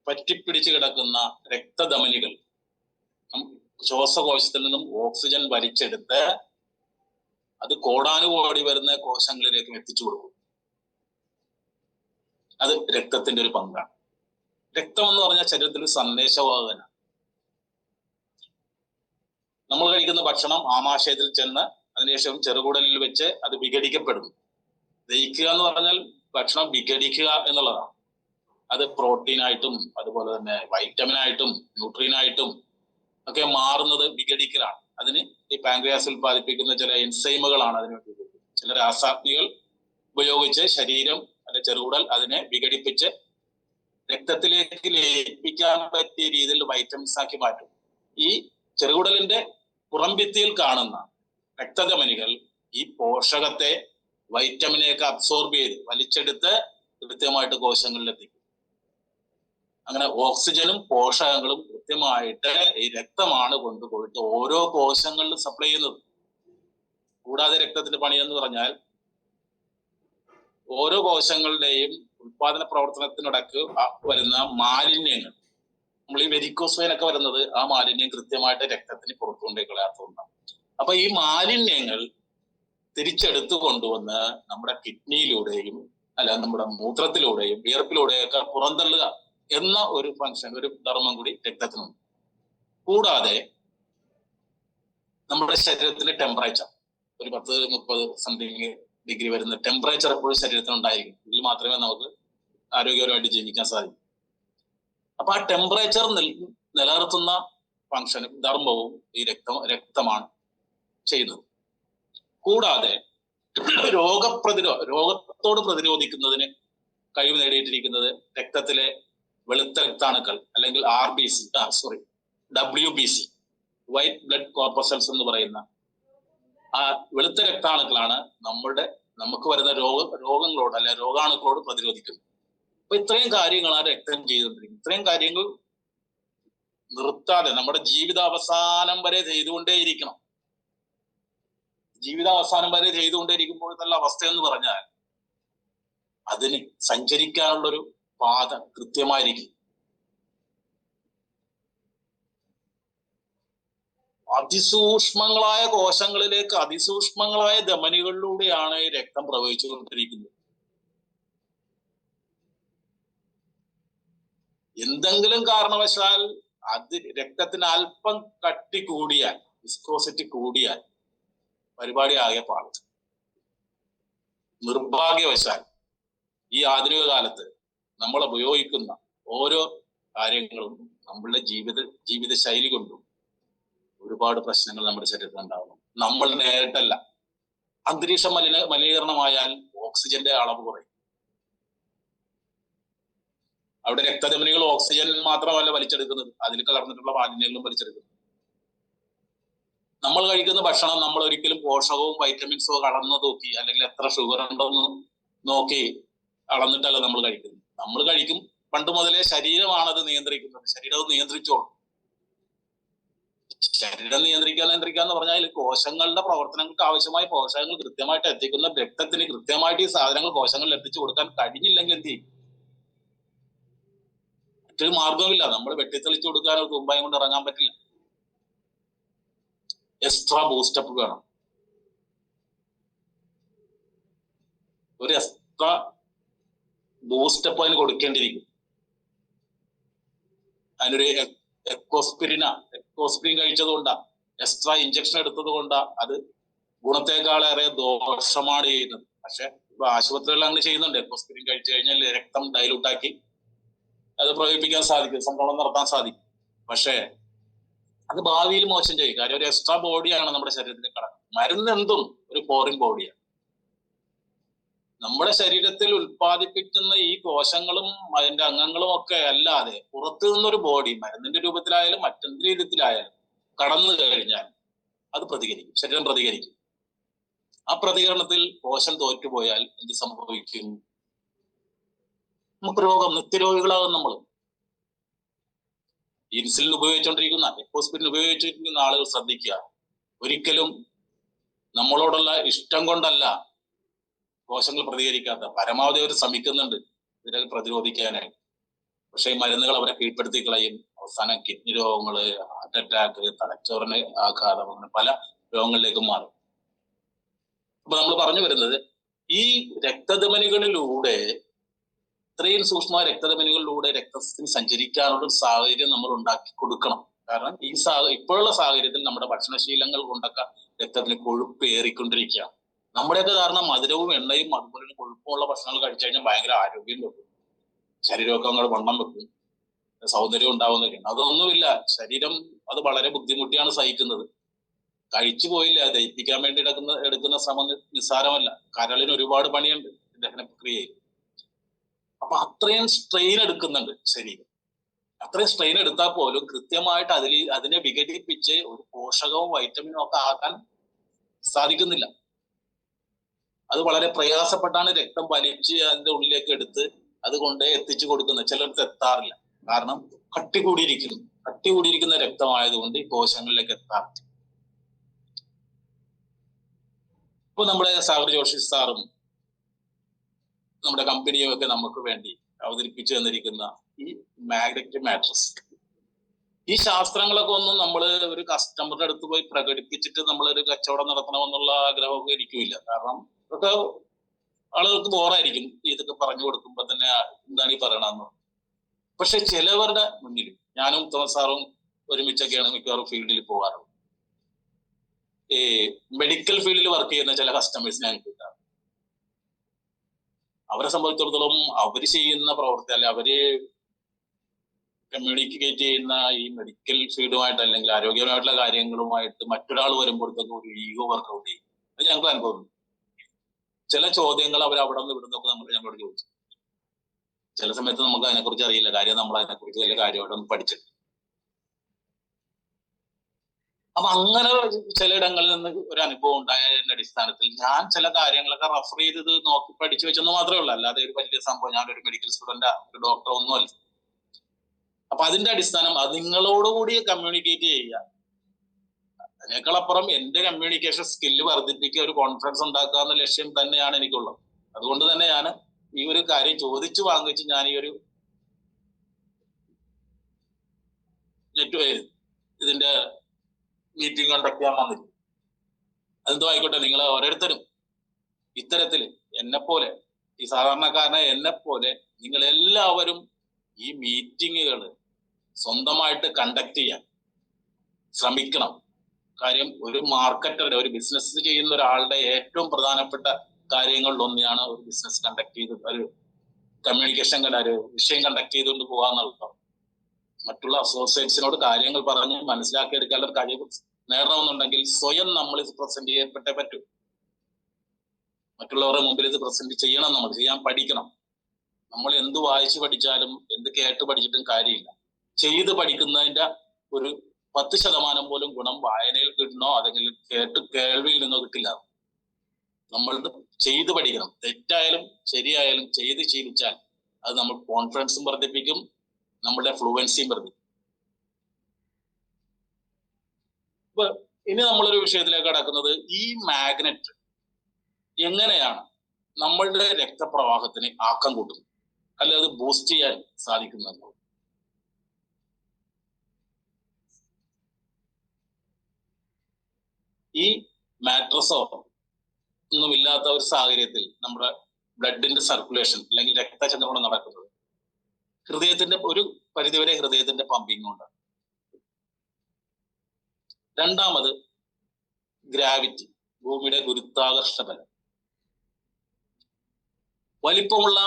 പറ്റിപ്പിടിച്ച് കിടക്കുന്ന രക്തധമനികൾ ശ്വാസകോശത്തിൽ നിന്നും ഓക്സിജൻ വലിച്ചെടുത്ത് അത് കോടാനുകോടി വരുന്ന കോശങ്ങളിലേക്ക് എത്തിച്ചു കൊടുക്കും. അത് രക്തത്തിന്റെ ഒരു പങ്കാണ്. രക്തം എന്ന് പറഞ്ഞാൽ ശരീരത്തിൽ ഒരു സന്ദേശവാഹകനാണ്. നമ്മൾ കഴിക്കുന്ന ഭക്ഷണം ആമാശയത്തിൽ ചെന്ന് അതിനുശേഷം ചെറുകുടലിൽ വെച്ച് അത് വിഘടിക്കപ്പെടുന്നു. ദഹിക്കുക എന്ന് പറഞ്ഞാൽ ഭക്ഷണം വിഘടിക്കുക എന്നുള്ളതാണ്. അത് പ്രോട്ടീനായിട്ടും അതുപോലെ തന്നെ വൈറ്റമിനായിട്ടും ന്യൂട്രീനായിട്ടും ഒക്കെ മാറുന്നത് വിഘടിക്കലാണ്. അതിന് ഈ പാൻക്രിയാസ് ഉൽപ്പാദിപ്പിക്കുന്ന ചില എൻസൈമുകളാണ് അതിന് വേണ്ടി ഉപയോഗിക്കുന്നത്. ചില രാസാഗ്നികൾ ഉപയോഗിച്ച് ശരീരം അല്ലെ ചെറുകുടൽ അതിനെ വിഘടിപ്പിച്ച് രക്തത്തിലേക്ക് ലയിപ്പിക്കാൻ പറ്റിയ രീതിയിൽ വൈറ്റമിൻസ് ആക്കി മാറ്റും. ഈ ചെറുകുടലിന്റെ പുറംഭിത്തിയിൽ കാണുന്ന രക്തധമനികൾ ഈ പോഷകത്തെ വൈറ്റമിനെയൊക്കെ അബ്സോർബ് ചെയ്ത് വലിച്ചെടുത്ത് കൃത്യമായിട്ട് കോശങ്ങളിലെത്തിക്കും. അങ്ങനെ ഓക്സിജനും പോഷകങ്ങളും കൃത്യമായിട്ട് ഈ രക്തമാണ് കൊണ്ടുപോയിട്ട് ഓരോ കോശങ്ങളിലും സപ്ലൈ ചെയ്യുന്നത്. കൂടാതെ രക്തത്തിന്റെ പണിയെന്ന് പറഞ്ഞാൽ ഓരോ കോശങ്ങളുടെയും ഉൽപാദന പ്രവർത്തനത്തിനിടക്ക് വരുന്ന മാലിന്യങ്ങൾ, നമ്മൾ ഈ വെരിക്കോസ് വെയിനൊക്കെ വരുന്നത് ആ മാലിന്യം കൃത്യമായിട്ട് രക്തത്തിന് പുറത്തുകൊണ്ടേ കളയാത്തതുകൊണ്ടാണ്. അപ്പൊ ഈ മാലിന്യങ്ങൾ തിരിച്ചെടുത്തു കൊണ്ടുവന്ന് നമ്മുടെ കിഡ്നിയിലൂടെയും അല്ല നമ്മുടെ മൂത്രത്തിലൂടെയും വിയർപ്പിലൂടെയും ഒക്കെ പുറന്തള്ളുക എന്ന ഒരു ഫംഗ്ഷൻ, ഒരു ധർമ്മം കൂടി രക്തത്തിനുണ്ട്. കൂടാതെ നമ്മുടെ ശരീരത്തിന്റെ ടെമ്പറേച്ചർ ഒരു 10-30 സംതിങ് ഡിഗ്രി വരുന്ന ടെമ്പറേച്ചർ എപ്പോഴും ശരീരത്തിന് ഉണ്ടായിരിക്കും. ഇതിൽ മാത്രമേ നമുക്ക് ആരോഗ്യപരമായിട്ട് ജീവിക്കാൻ സാധിക്കൂ. അപ്പൊ ആ ടെമ്പറേച്ചർ നിലനിർത്തുന്ന ഫംഗ്ഷനും ധർമ്മവും ഈ രക്തമാണ് ചെയ്യുന്നത്. കൂടാതെ രോഗത്തോട് പ്രതിരോധിക്കുന്നതിന് കഴിവ് നേടിയിട്ടിരിക്കുന്നത് രക്തത്തിലെ വെളുത്ത രക്താണുക്കൾ അല്ലെങ്കിൽ WBC വൈറ്റ് ബ്ലഡ് കോർപ്പസൽസ് എന്ന് പറയുന്ന ആ വെളുത്ത രക്താണുക്കളാണ് നമുക്ക് വരുന്ന രോഗങ്ങളോട് അല്ലെ രോഗാണുക്കളോട് പ്രതിരോധിക്കുന്നത്. അപ്പൊ ഇത്രയും കാര്യങ്ങളാണ് രക്തം ചെയ്തുകൊണ്ടിരിക്കുന്നത്. ഇത്രയും കാര്യങ്ങൾ നിർത്താതെ നമ്മുടെ ജീവിതാവസാനം വരെ ചെയ്തുകൊണ്ടേയിരിക്കണം. ജീവിതാവസാനം വരെ ചെയ്തുകൊണ്ടേയിരിക്കുമ്പോഴത്തുള്ള അവസ്ഥ എന്ന് പറഞ്ഞാൽ അതിന് സഞ്ചരിക്കാനുള്ളൊരു പാത കൃത്യമായിരിക്കും. അതിസൂക്ഷ്മങ്ങളായ കോശങ്ങളിലേക്ക് അതിസൂക്ഷ്മങ്ങളായ ധമനികളിലൂടെയാണ് ഈ രക്തം പ്രവഹിച്ചുകൊണ്ടിരിക്കുന്നത്. എന്തെങ്കിലും കാരണവശാൽ രക്തത്തിന് അല്പം കട്ടി കൂടിയാൽ, വിസ്കോസിറ്റി കൂടിയാൽ പരിപാടി ആകെ പാടും. നിർഭാഗ്യവശാൽ ഈ ആധുനിക കാലത്ത് നമ്മൾ ഉപയോഗിക്കുന്ന ഓരോ കാര്യങ്ങളും നമ്മളുടെ ജീവിത ശൈലി കൊണ്ടും ഒരുപാട് പ്രശ്നങ്ങൾ നമ്മുടെ ശരീരത്തിൽ ഉണ്ടാകുന്നു. നമ്മൾ നേരിട്ടല്ല. അന്തരീക്ഷം മലിനീകരണമായാൽ ഓക്സിജന്റെ അളവ് കുറയും. അവിടെ രക്തധമനികൾ ഓക്സിജൻ മാത്രമല്ല വലിച്ചെടുക്കുന്നത്, അതിൽ കലർന്നിട്ടുള്ള മാലിന്യങ്ങളും വലിച്ചെടുക്കുന്നു. നമ്മൾ കഴിക്കുന്ന ഭക്ഷണം നമ്മൾ ഒരിക്കലും പോഷകവും വൈറ്റമിൻസോ അളന്ന് നോക്കി അല്ലെങ്കിൽ എത്ര ഷുഗർ ഉണ്ടോന്ന് നോക്കി അളന്നിട്ടല്ല നമ്മൾ കഴിക്കുന്നത്. നമ്മൾ കഴിക്കും. പണ്ട് മുതലേ ശരീരമാണത് നിയന്ത്രിക്കുന്നത്. ശരീരം അത് നിയന്ത്രിച്ചോളും. ശരീരം നിയന്ത്രിക്കുക എന്ന് പറഞ്ഞാൽ കോശങ്ങളുടെ പ്രവർത്തനങ്ങൾക്ക് ആവശ്യമായ പോഷകങ്ങൾ കൃത്യമായിട്ട് എത്തിക്കുന്ന രക്തത്തിന് കൃത്യമായിട്ട് ഈ സാധനങ്ങൾ കോശങ്ങളിൽ എത്തിച്ചു കൊടുക്കാൻ കഴിഞ്ഞില്ലെങ്കിൽ എന്ത് ചെയ്യും? മറ്റൊരു മാർഗമില്ല. നമ്മൾ വെട്ടിത്തെളിച്ചു കൊടുക്കാൻ ഒരു തുമ്പായം കൊണ്ട് ഇറങ്ങാൻ പറ്റില്ല. എക്സ്ട്രാ ബൂസ്റ്റപ്പ് വേണം. ഒരു എക്സ്ട്രാ ബൂസ്റ്റപ്പ് അതിന് കൊടുക്കേണ്ടിയിരിക്കും. അതിനൊരു എക്കോസ്പിരിൻ കഴിച്ചതുകൊണ്ടാ, എക്സ്ട്രാ ഇഞ്ചക്ഷൻ എടുത്തത് കൊണ്ടാ അത് ഗുണത്തെക്കാളേറെ ദോഷമാണ് ചെയ്യുന്നത്. പക്ഷെ ഇപ്പൊ ആശുപത്രികളിൽ അങ്ങനെ ചെയ്യുന്നുണ്ട്. എക്കോസ്പിരിൻ കഴിച്ചു കഴിഞ്ഞാൽ രക്തം ഡൈലൂട്ടാക്കി അത് പ്രയോഗിപ്പിക്കാൻ സാധിക്കും, സംഭവം നടത്താൻ സാധിക്കും. പക്ഷേ അത് ഭാവിയിൽ മോശം ചെയ്യും. കാര്യം ഒരു എക്സ്ട്രാ ബോഡിയാണ് നമ്മുടെ ശരീരത്തിൽ കിടക്കുന്നത്. മരുന്ന് എന്തും ഒരു ഫോറിൻ ബോഡിയാണ്. നമ്മുടെ ശരീരത്തിൽ ഉൽപ്പാദിപ്പിക്കുന്ന ഈ കോശങ്ങളും അതിന്റെ അംഗങ്ങളും ഒക്കെ അല്ലാതെ പുറത്തു നിന്നൊരു ബോഡി മരുന്നിന്റെ രൂപത്തിലായാലും മറ്റെന്ത് രീതിയിലായാലും കടന്നു കഴിഞ്ഞാൽ അത് പ്രതികരിക്കും, ശരീരം പ്രതികരിക്കും. ആ പ്രതികരണത്തിൽ കോശം തോറ്റുപോയാൽ എന്ത് സംഭവിക്കും? നമുക്ക് രോഗം, നിത്യരോഗികളാകും നമ്മൾ. ഇൻസുലിൻ ഉപയോഗിച്ചുകൊണ്ടിരിക്കുന്ന, എക്കോസ്പിരിൻ ഉപയോഗിച്ചിരിക്കുന്ന ആളുകൾ ശ്രദ്ധിക്കുക. ഒരിക്കലും നമ്മളോടുള്ള ഇഷ്ടം കൊണ്ടല്ല കോശങ്ങൾ പ്രതികരിക്കാത്ത, പരമാവധി അവർ ശ്രമിക്കുന്നുണ്ട് ഇതിനെ പ്രതിരോധിക്കാനായി. പക്ഷെ ഈ മരുന്നുകൾ അവരെ കീഴ്പ്പെടുത്തി കളയും. അവസാനം കിഡ്നി രോഗങ്ങള്, ഹാർട്ട് അറ്റാക്ക്, തലച്ചോറിന് ആഘാതം, അങ്ങനെ പല രോഗങ്ങളിലേക്കും മാറും. അപ്പൊ നമ്മൾ പറഞ്ഞു വരുന്നത്, ഈ രക്തധമനികളിലൂടെ, ഇത്രയും സൂക്ഷ്മ രക്തധമനികളിലൂടെ രക്തത്തിന് സഞ്ചരിക്കാനുള്ള ഒരു സാഹചര്യം നമ്മൾ ഉണ്ടാക്കി കൊടുക്കണം. കാരണം ഈ ഇപ്പോഴുള്ള സാഹചര്യത്തിൽ നമ്മുടെ ഭക്ഷണശീലങ്ങൾ കൊണ്ടൊക്കെ രക്തത്തിന് കൊഴുപ്പ് ഏറിക്കൊണ്ടിരിക്കുകയാണ്. നമ്മുടെയൊക്കെ കാരണം മധുരവും എണ്ണയും അതുപോലെ കൊഴുപ്പുമുള്ള ഭക്ഷണങ്ങൾ കഴിച്ചു കഴിഞ്ഞാൽ ഭയങ്കര ആരോഗ്യം വെക്കും, ശരീരമൊക്കെ വണ്ണം വെക്കും, സൗന്ദര്യം ഉണ്ടാവുന്നൊക്കെയാണ്. അതൊന്നുമില്ല. ശരീരം അത് വളരെ ബുദ്ധിമുട്ടിയാണ് സഹിക്കുന്നത്. കഴിച്ചു പോയില്ല, ദഹിപ്പിക്കാൻ വേണ്ടി എടുക്കുന്ന ശ്രമം നിസ്സാരമല്ല. കരളിന് ഒരുപാട് പണിയുണ്ട് ദഹന പ്രക്രിയയിൽ. അപ്പൊ അത്രയും സ്ട്രെയിൻ എടുക്കുന്നുണ്ട് ശരീരം. അത്രയും സ്ട്രെയിൻ എടുത്താൽ പോലും കൃത്യമായിട്ട് അതിനെ വിഘടിപ്പിച്ച് ഒരു പോഷകവും വൈറ്റമിനും ഒക്കെ ആക്കാൻ സാധിക്കുന്നില്ല. അത് വളരെ പ്രയാസപ്പെട്ടാണ് രക്തം വലിച്ച് അതിന്റെ ഉള്ളിലേക്ക് എടുത്ത് അതുകൊണ്ട് എത്തിച്ചു കൊടുക്കുന്നത്. ചിലർക്ക് എത്താറില്ല. കാരണം കട്ടി കൂടിയിരിക്കുന്ന രക്തമായതുകൊണ്ട് ഈ കോശങ്ങളിലേക്ക് എത്താറില്ല. ഇപ്പൊ നമ്മുടെ സാഗർ ജോഷി സാറും നമ്മുടെ കമ്പനിയും ഒക്കെ നമുക്ക് വേണ്ടി അവതരിപ്പിച്ചു തന്നിരിക്കുന്ന ഈ മാഗ്നറ്റിക് മാട്രസ്, ഈ ശാസ്ത്രങ്ങളൊക്കെ ഒന്നും നമ്മൾ ഒരു കസ്റ്റമറുടെ അടുത്ത് പോയി പ്രകടിപ്പിച്ചിട്ട് നമ്മളൊരു കച്ചവടം നടത്തണമെന്നുള്ള ആഗ്രഹമൊക്കെ എനിക്കുമില്ല. കാരണം ഇതൊക്കെ ആളുകൾക്ക് ബോറായിരിക്കും ഇതൊക്കെ പറഞ്ഞു കൊടുക്കുമ്പോ തന്നെ, എന്താണ് ഈ പറയണമെന്ന്. പക്ഷെ ചിലവരുടെ മുന്നിൽ, ഞാനും തോമസ് സാറും ഒരുമിച്ചൊക്കെയാണ് മിക്കവാറും ഫീൽഡിൽ പോകാറുള്ളത്. ഈ മെഡിക്കൽ ഫീൽഡിൽ വർക്ക് ചെയ്യുന്ന ചില കസ്റ്റമേഴ്സിനെ ഞങ്ങൾക്ക് കിട്ടാറ്. അവരെ സംബന്ധിച്ചിടത്തോളം അവര് ചെയ്യുന്ന പ്രവർത്തി, അല്ലെ അവര് കമ്മ്യൂണിക്കേറ്റ് ചെയ്യുന്ന ഈ മെഡിക്കൽ ഫീൽഡുമായിട്ട് അല്ലെങ്കിൽ ആരോഗ്യപരമായിട്ടുള്ള കാര്യങ്ങളുമായിട്ട് മറ്റൊരാൾ വരുമ്പോഴത്തേക്കും ഒരു ഈഗോ വർക്കൗട്ട് ചെയ്യും. അത് ഞങ്ങൾക്ക് അനുഭവം. ചില ചോദ്യങ്ങൾ അവർ അവിടെ നിന്ന് ഇവിടുന്നൊക്കെ ഞങ്ങളോട് ചോദിച്ചു. ചില സമയത്ത് നമുക്ക് അതിനെക്കുറിച്ച് അറിയില്ല, കാര്യം നമ്മൾ അതിനെക്കുറിച്ച് വലിയ കാര്യമായിട്ടൊന്നും പഠിച്ചിട്ട്. അപ്പൊ അങ്ങനെ ചിലയിടങ്ങളിൽ നിന്ന് ഒരു അനുഭവം ഉണ്ടായതിന്റെ അടിസ്ഥാനത്തിൽ ഞാൻ ചില കാര്യങ്ങളൊക്കെ റെഫർ ചെയ്ത് നോക്കി പഠിച്ചു വെച്ചെന്ന് മാത്രമേ ഉള്ളൂ. അല്ലാതെ ഒരു വലിയ സംഭവം, ഞാനൊരു മെഡിക്കൽ സ്റ്റുഡന്റ്, ഒരു ഡോക്ടർ ഒന്നുമല്ല. അപ്പൊ അതിന്റെ അടിസ്ഥാനം അത് നിങ്ങളോടുകൂടി കമ്മ്യൂണിക്കേറ്റ് ചെയ്യുക. അതിനേക്കാളപ്പുറം എന്റെ കമ്മ്യൂണിക്കേഷൻ സ്കില്ല് വർദ്ധിപ്പിക്കുക, ഒരു കോൺഫിഡൻസ് ഉണ്ടാക്കുക എന്ന ലക്ഷ്യം തന്നെയാണ് എനിക്കുള്ളത്. അതുകൊണ്ട് തന്നെ ഞാൻ ഈ ഒരു കാര്യം ചോദിച്ചു വാങ്ങിച്ച് ഞാൻ ഈ ഒരു ഇതിന്റെ മീറ്റിംഗ് കണ്ടക്ട് ചെയ്യാൻ വന്നില്ല. അതെന്തോ ആയിക്കോട്ടെ, നിങ്ങൾ ഓരോരുത്തരും ഇത്തരത്തില് എന്നെപ്പോലെ, ഈ സാധാരണക്കാരനെ എന്നെപ്പോലെ നിങ്ങൾ എല്ലാവരും ഈ മീറ്റിങ്ങുകൾ സ്വന്തമായിട്ട് കണ്ടക്ട് ചെയ്യാൻ ശ്രമിക്കണം. കാര്യം ഒരു മാർക്കറ്ററുടെ, ഒരു ബിസിനസ് ചെയ്യുന്ന ഒരാളുടെ ഏറ്റവും പ്രധാനപ്പെട്ട കാര്യങ്ങളിൽ ഒന്നാണ് ഒരു ബിസിനസ് കണ്ടക്ട് ചെയ്ത്, ഒരു കമ്മ്യൂണിക്കേഷൻ ഒരു വിഷയം കണ്ടക്ട് ചെയ്തുകൊണ്ട് പോകാന്നുള്ളത്. മറ്റുള്ള അസോസിയേറ്റ്സിനോട് കാര്യങ്ങൾ പറഞ്ഞ് മനസ്സിലാക്കിയെടുക്കാൻ ഒരു കഴിവ് നേടണമെന്നുണ്ടെങ്കിൽ സ്വയം നമ്മൾ ഇത് പ്രസന്റ് ചെയ്യപ്പെട്ടേ പറ്റൂ. മറ്റുള്ളവരുടെ മുമ്പിൽ ഇത് പ്രസന്റ് ചെയ്യണം, നമ്മൾ ചെയ്യാൻ പഠിക്കണം. നമ്മൾ എന്ത് വായിച്ചു പഠിച്ചാലും എന്ത് കേട്ട് പഠിച്ചിട്ടും കാര്യമില്ല. ചെയ്ത് പഠിക്കുന്നതിന്റെ ഒരു 10% പോലും ഗുണം വായനയിൽ കിട്ടണോ അല്ലെങ്കിൽ കേൾവിയിൽ നിന്നോ കിട്ടില്ല. നമ്മൾ ചെയ്ത് പഠിക്കണം. തെറ്റായാലും ശരിയായാലും ചെയ്ത് ശീലിച്ചാൽ അത് നമ്മൾ കോൺഫിഡൻസും വർദ്ധിപ്പിക്കും, നമ്മുടെ ഫ്ലുവൻസിയും വർദ്ധിക്കും. ഇപ്പൊ ഇനി നമ്മളൊരു വിഷയത്തിലേക്ക് കടക്കുന്നത്, ഈ മാഗ്നറ്റ് എങ്ങനെയാണ് നമ്മളുടെ രക്തപ്രവാഹത്തിന് ആക്കം കൂട്ടുന്നത്, അല്ലെ അത് ബൂസ്റ്റ് ചെയ്യാൻ സാധിക്കുന്നത്. ഈ മാട്രസോ ഒന്നുമില്ലാത്ത ഒരു സാഹചര്യത്തിൽ നമ്മുടെ ബ്ലഡിന്റെ സർക്കുലേഷൻ അല്ലെങ്കിൽ രക്തചംക്രമണം നടക്കുന്നത്. ഹൃദയത്തിന്റെ ഒരു പരിധിവരെ ഹൃദയത്തിന്റെ പമ്പിങ് കൊണ്ടാണ്. രണ്ടാമത് ഗ്രാവിറ്റി, ഭൂമിയുടെ ഗുരുത്വാകർഷണ ബലം. വലിപ്പമുള്ള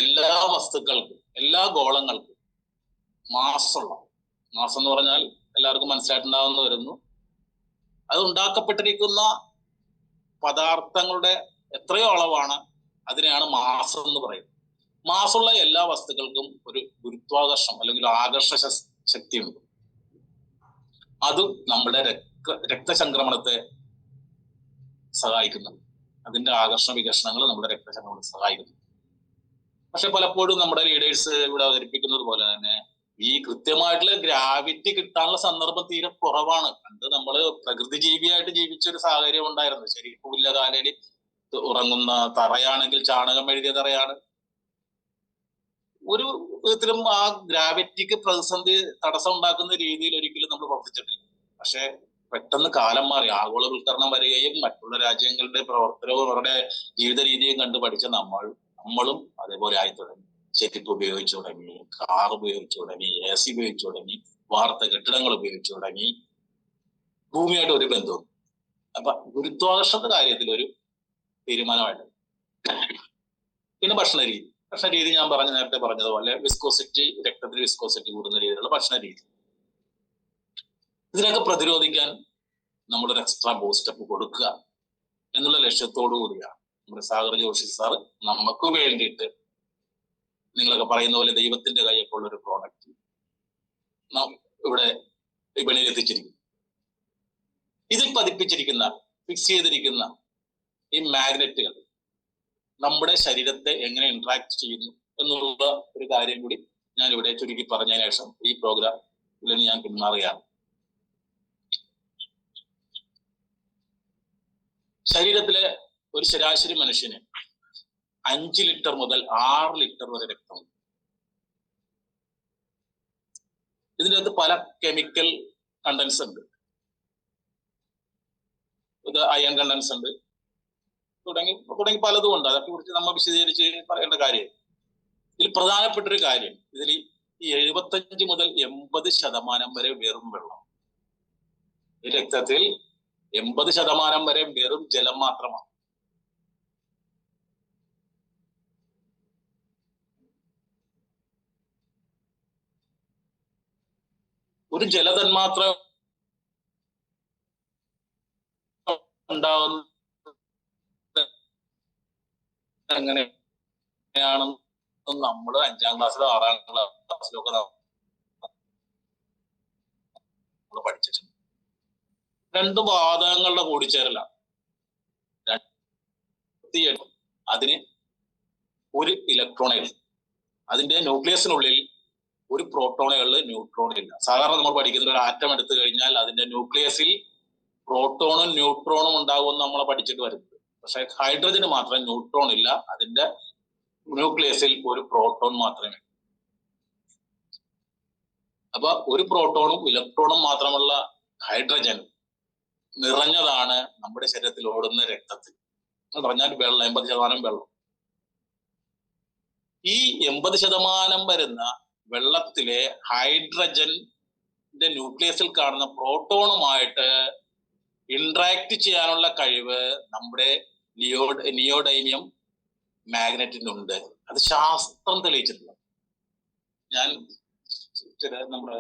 എല്ലാ വസ്തുക്കൾക്കും എല്ലാ ഗോളങ്ങൾക്കും മാസമുള്ള, മാസം എന്ന് പറഞ്ഞാൽ എല്ലാവർക്കും മനസ്സിലായിട്ടുണ്ടാവുന്ന വരുന്നു, അത് ഉണ്ടാക്കപ്പെട്ടിരിക്കുന്ന പദാർത്ഥങ്ങളുടെ എത്രയോ അളവാണ്, അതിനെയാണ് മാസം എന്ന് പറയുന്നത്. മാസമുള്ള എല്ലാ വസ്തുക്കൾക്കും ഒരു ഗുരുത്വാകർഷണം അല്ലെങ്കിൽ ആകർഷ ശക്തിയുണ്ട്. അതും നമ്മുടെ രക്തചംക്രമണത്തെ സഹായിക്കുന്നുണ്ട്. അതിന്റെ ആകർഷണ വികർഷണങ്ങൾ നമ്മുടെ രക്തചംക്രമണത്തെ സഹായിക്കുന്നു. പക്ഷെ പലപ്പോഴും നമ്മുടെ ലീഡേഴ്സ് ഇവിടെ അവതരിപ്പിക്കുന്നത് പോലെ തന്നെ ഈ കൃത്യമായിട്ടുള്ള ഗ്രാവിറ്റി കിട്ടാനുള്ള സന്ദർഭം തീരെ കുറവാണ്. പണ്ട് നമ്മള് പ്രകൃതി ജീവിയായിട്ട് ജീവിച്ച ഒരു സാഹചര്യം ഉണ്ടായിരുന്നു. ശരി, പുല്ലകാലയിൽ ഉറങ്ങുന്ന തറയാണെങ്കിൽ ചാണകം എഴുതിയ തറയാണ്. ഒരു വിധത്തിലും ആ ഗ്രാവിറ്റിക്ക് പ്രതിസന്ധി തടസ്സം ഉണ്ടാക്കുന്ന രീതിയിൽ ഒരിക്കലും നമ്മൾ പ്രവർത്തിച്ചിട്ടില്ല. പക്ഷെ പെട്ടെന്ന് കാലം മാറി, ആഗോളവൽക്കരണം വരികയും മറ്റുള്ള രാജ്യങ്ങളുടെ പ്രവർത്തനവും അവരുടെ ജീവിത രീതിയും കണ്ടു പഠിച്ച നമ്മളും അതേപോലെ ആയി തുടങ്ങി. ചെരുപ്പ് ഉപയോഗിച്ചു തുടങ്ങി, കാർ ഉപയോഗിച്ചു തുടങ്ങി, AC ഉപയോഗിച്ചു തുടങ്ങി, വാർത്ത കെട്ടിടങ്ങൾ ഉപയോഗിച്ചു തുടങ്ങി. ഭൂമിയായിട്ട് ഒരു ബന്ധവും. അപ്പൊ ഗുരുത്വാകർഷണ കാര്യത്തിൽ ഒരു തീരുമാനമായിട്ട്. പിന്നെ ഭക്ഷണ രീതി ഞാൻ നേരത്തെ പറഞ്ഞതുപോലെ വിസ്കോസിറ്റി, രക്തത്തിൽ വിസ്കോസിറ്റി കൂടുന്ന രീതിയിലുള്ള ഭക്ഷണ രീതി. ഇതിനൊക്കെ പ്രതിരോധിക്കാൻ നമ്മളൊരു എക്സ്ട്രാ ബൂസ്റ്റപ്പ് കൊടുക്കുക എന്നുള്ള ലക്ഷ്യത്തോടു കൂടിയാണ് നമ്മുടെ സാഗർ ജോഷി സാർ നമുക്ക് വേണ്ടിയിട്ട് നിങ്ങളൊക്കെ പറയുന്ന പോലെ ദൈവത്തിന്റെ കയ്യൊക്കെ ഉള്ള ഒരു പ്രോഡക്റ്റ് ഇവിടെ വിപണിയിൽ എത്തിച്ചിരിക്കുന്നു. ഇതിൽ പതിപ്പിച്ചിരിക്കുന്ന, ഫിക്സ് ചെയ്തിരിക്കുന്ന ഈ മാഗ്നറ്റുകൾ നമ്മുടെ ശരീരത്തെ എങ്ങനെ ഇന്ററാക്ട് ചെയ്യുന്നു എന്നുള്ള ഒരു കാര്യം കൂടി ഞാൻ ഇവിടെ ചുരുക്കി പറഞ്ഞതിന് ശേഷം ഈ പ്രോഗ്രാമിൽ ഞാൻ പിന്മാറുകയാണ്. ശരീരത്തിലെ ഒരു ശരാശരി മനുഷ്യന് 5 ലിറ്റർ മുതൽ 6 ലിറ്റർ വരെ രക്തമുണ്ട്. ഇതിനകത്ത് പല കെമിക്കൽ കണ്ടൻസ് ഉണ്ട്. ഇത് അയൺ കണ്ടൻസ് ഉണ്ട്, തുടങ്ങി പലതും ഉണ്ട്. അതൊക്കെ കുറിച്ച് നമ്മൾ വിശദീകരിച്ച് പറയേണ്ട കാര്യം. ഇതിൽ പ്രധാനപ്പെട്ട ഒരു കാര്യം, ഇതിൽ ഈ 75 മുതൽ 80% വരെ വെറും വെള്ളം. ഈ രക്തത്തിൽ 80% വരെ വെറും ജലം മാത്രമാണ്. ഒരു ജലതന്മാത്ര ഉണ്ടാവുന്ന എങ്ങനെയാണെന്ന് നമ്മൾ 5ാം ക്ലാസ്സിലോ 6ാം ക്ലാസ്സിലോ ഒക്കെ നമ്മൾ പഠിച്ചിട്ടുണ്ട്. 2 വാതകങ്ങളുടെ കൂടിച്ചേരലാണ്. അതിന് ഒരു ഇലക്ട്രോണേ ഉള്ളൂ. അതിന്റെ ന്യൂക്ലിയസിനുള്ളിൽ ഒരു പ്രോട്ടോണേ ഉള്ളു, ന്യൂട്രോണേ ഇല്ല. സാധാരണ നമ്മൾ പഠിക്കുന്ന ഒരു ആറ്റം എടുത്തു കഴിഞ്ഞാൽ അതിന്റെ ന്യൂക്ലിയസിൽ പ്രോട്ടോണും ന്യൂട്രോണും ഉണ്ടാകുമെന്ന് നമ്മളെ പഠിച്ചിട്ട് വരുന്നത്. പക്ഷെ ഹൈഡ്രജന് മാത്രം ന്യൂട്രോൺ ഇല്ല, അതിന്റെ ന്യൂക്ലിയസിൽ ഒരു പ്രോട്ടോൺ മാത്രമേ. അപ്പൊ ഒരു പ്രോട്ടോണും ഇലക്ട്രോണും മാത്രമുള്ള ഹൈഡ്രജൻ നിറഞ്ഞതാണ് നമ്മുടെ ശരീരത്തിൽ ഓടുന്ന രക്തത്തിൽ എന്ന് പറഞ്ഞാൽ വെള്ളം. 80% വെള്ളം. ഈ 80% വരുന്ന വെള്ളത്തിലെ ഹൈഡ്രജന്റെ ന്യൂക്ലിയസിൽ കാണുന്ന പ്രോട്ടോണുമായിട്ട് ഇന്ററാക്ട് ചെയ്യാനുള്ള കഴിവ് നമ്മുടെ നിയോഡൈമിയം മാഗ്നറ്റിനുണ്ട്. അത് ശാസ്ത്രം തെളിയിച്ചിട്ടുള്ള. ഞാൻ നമ്മുടെ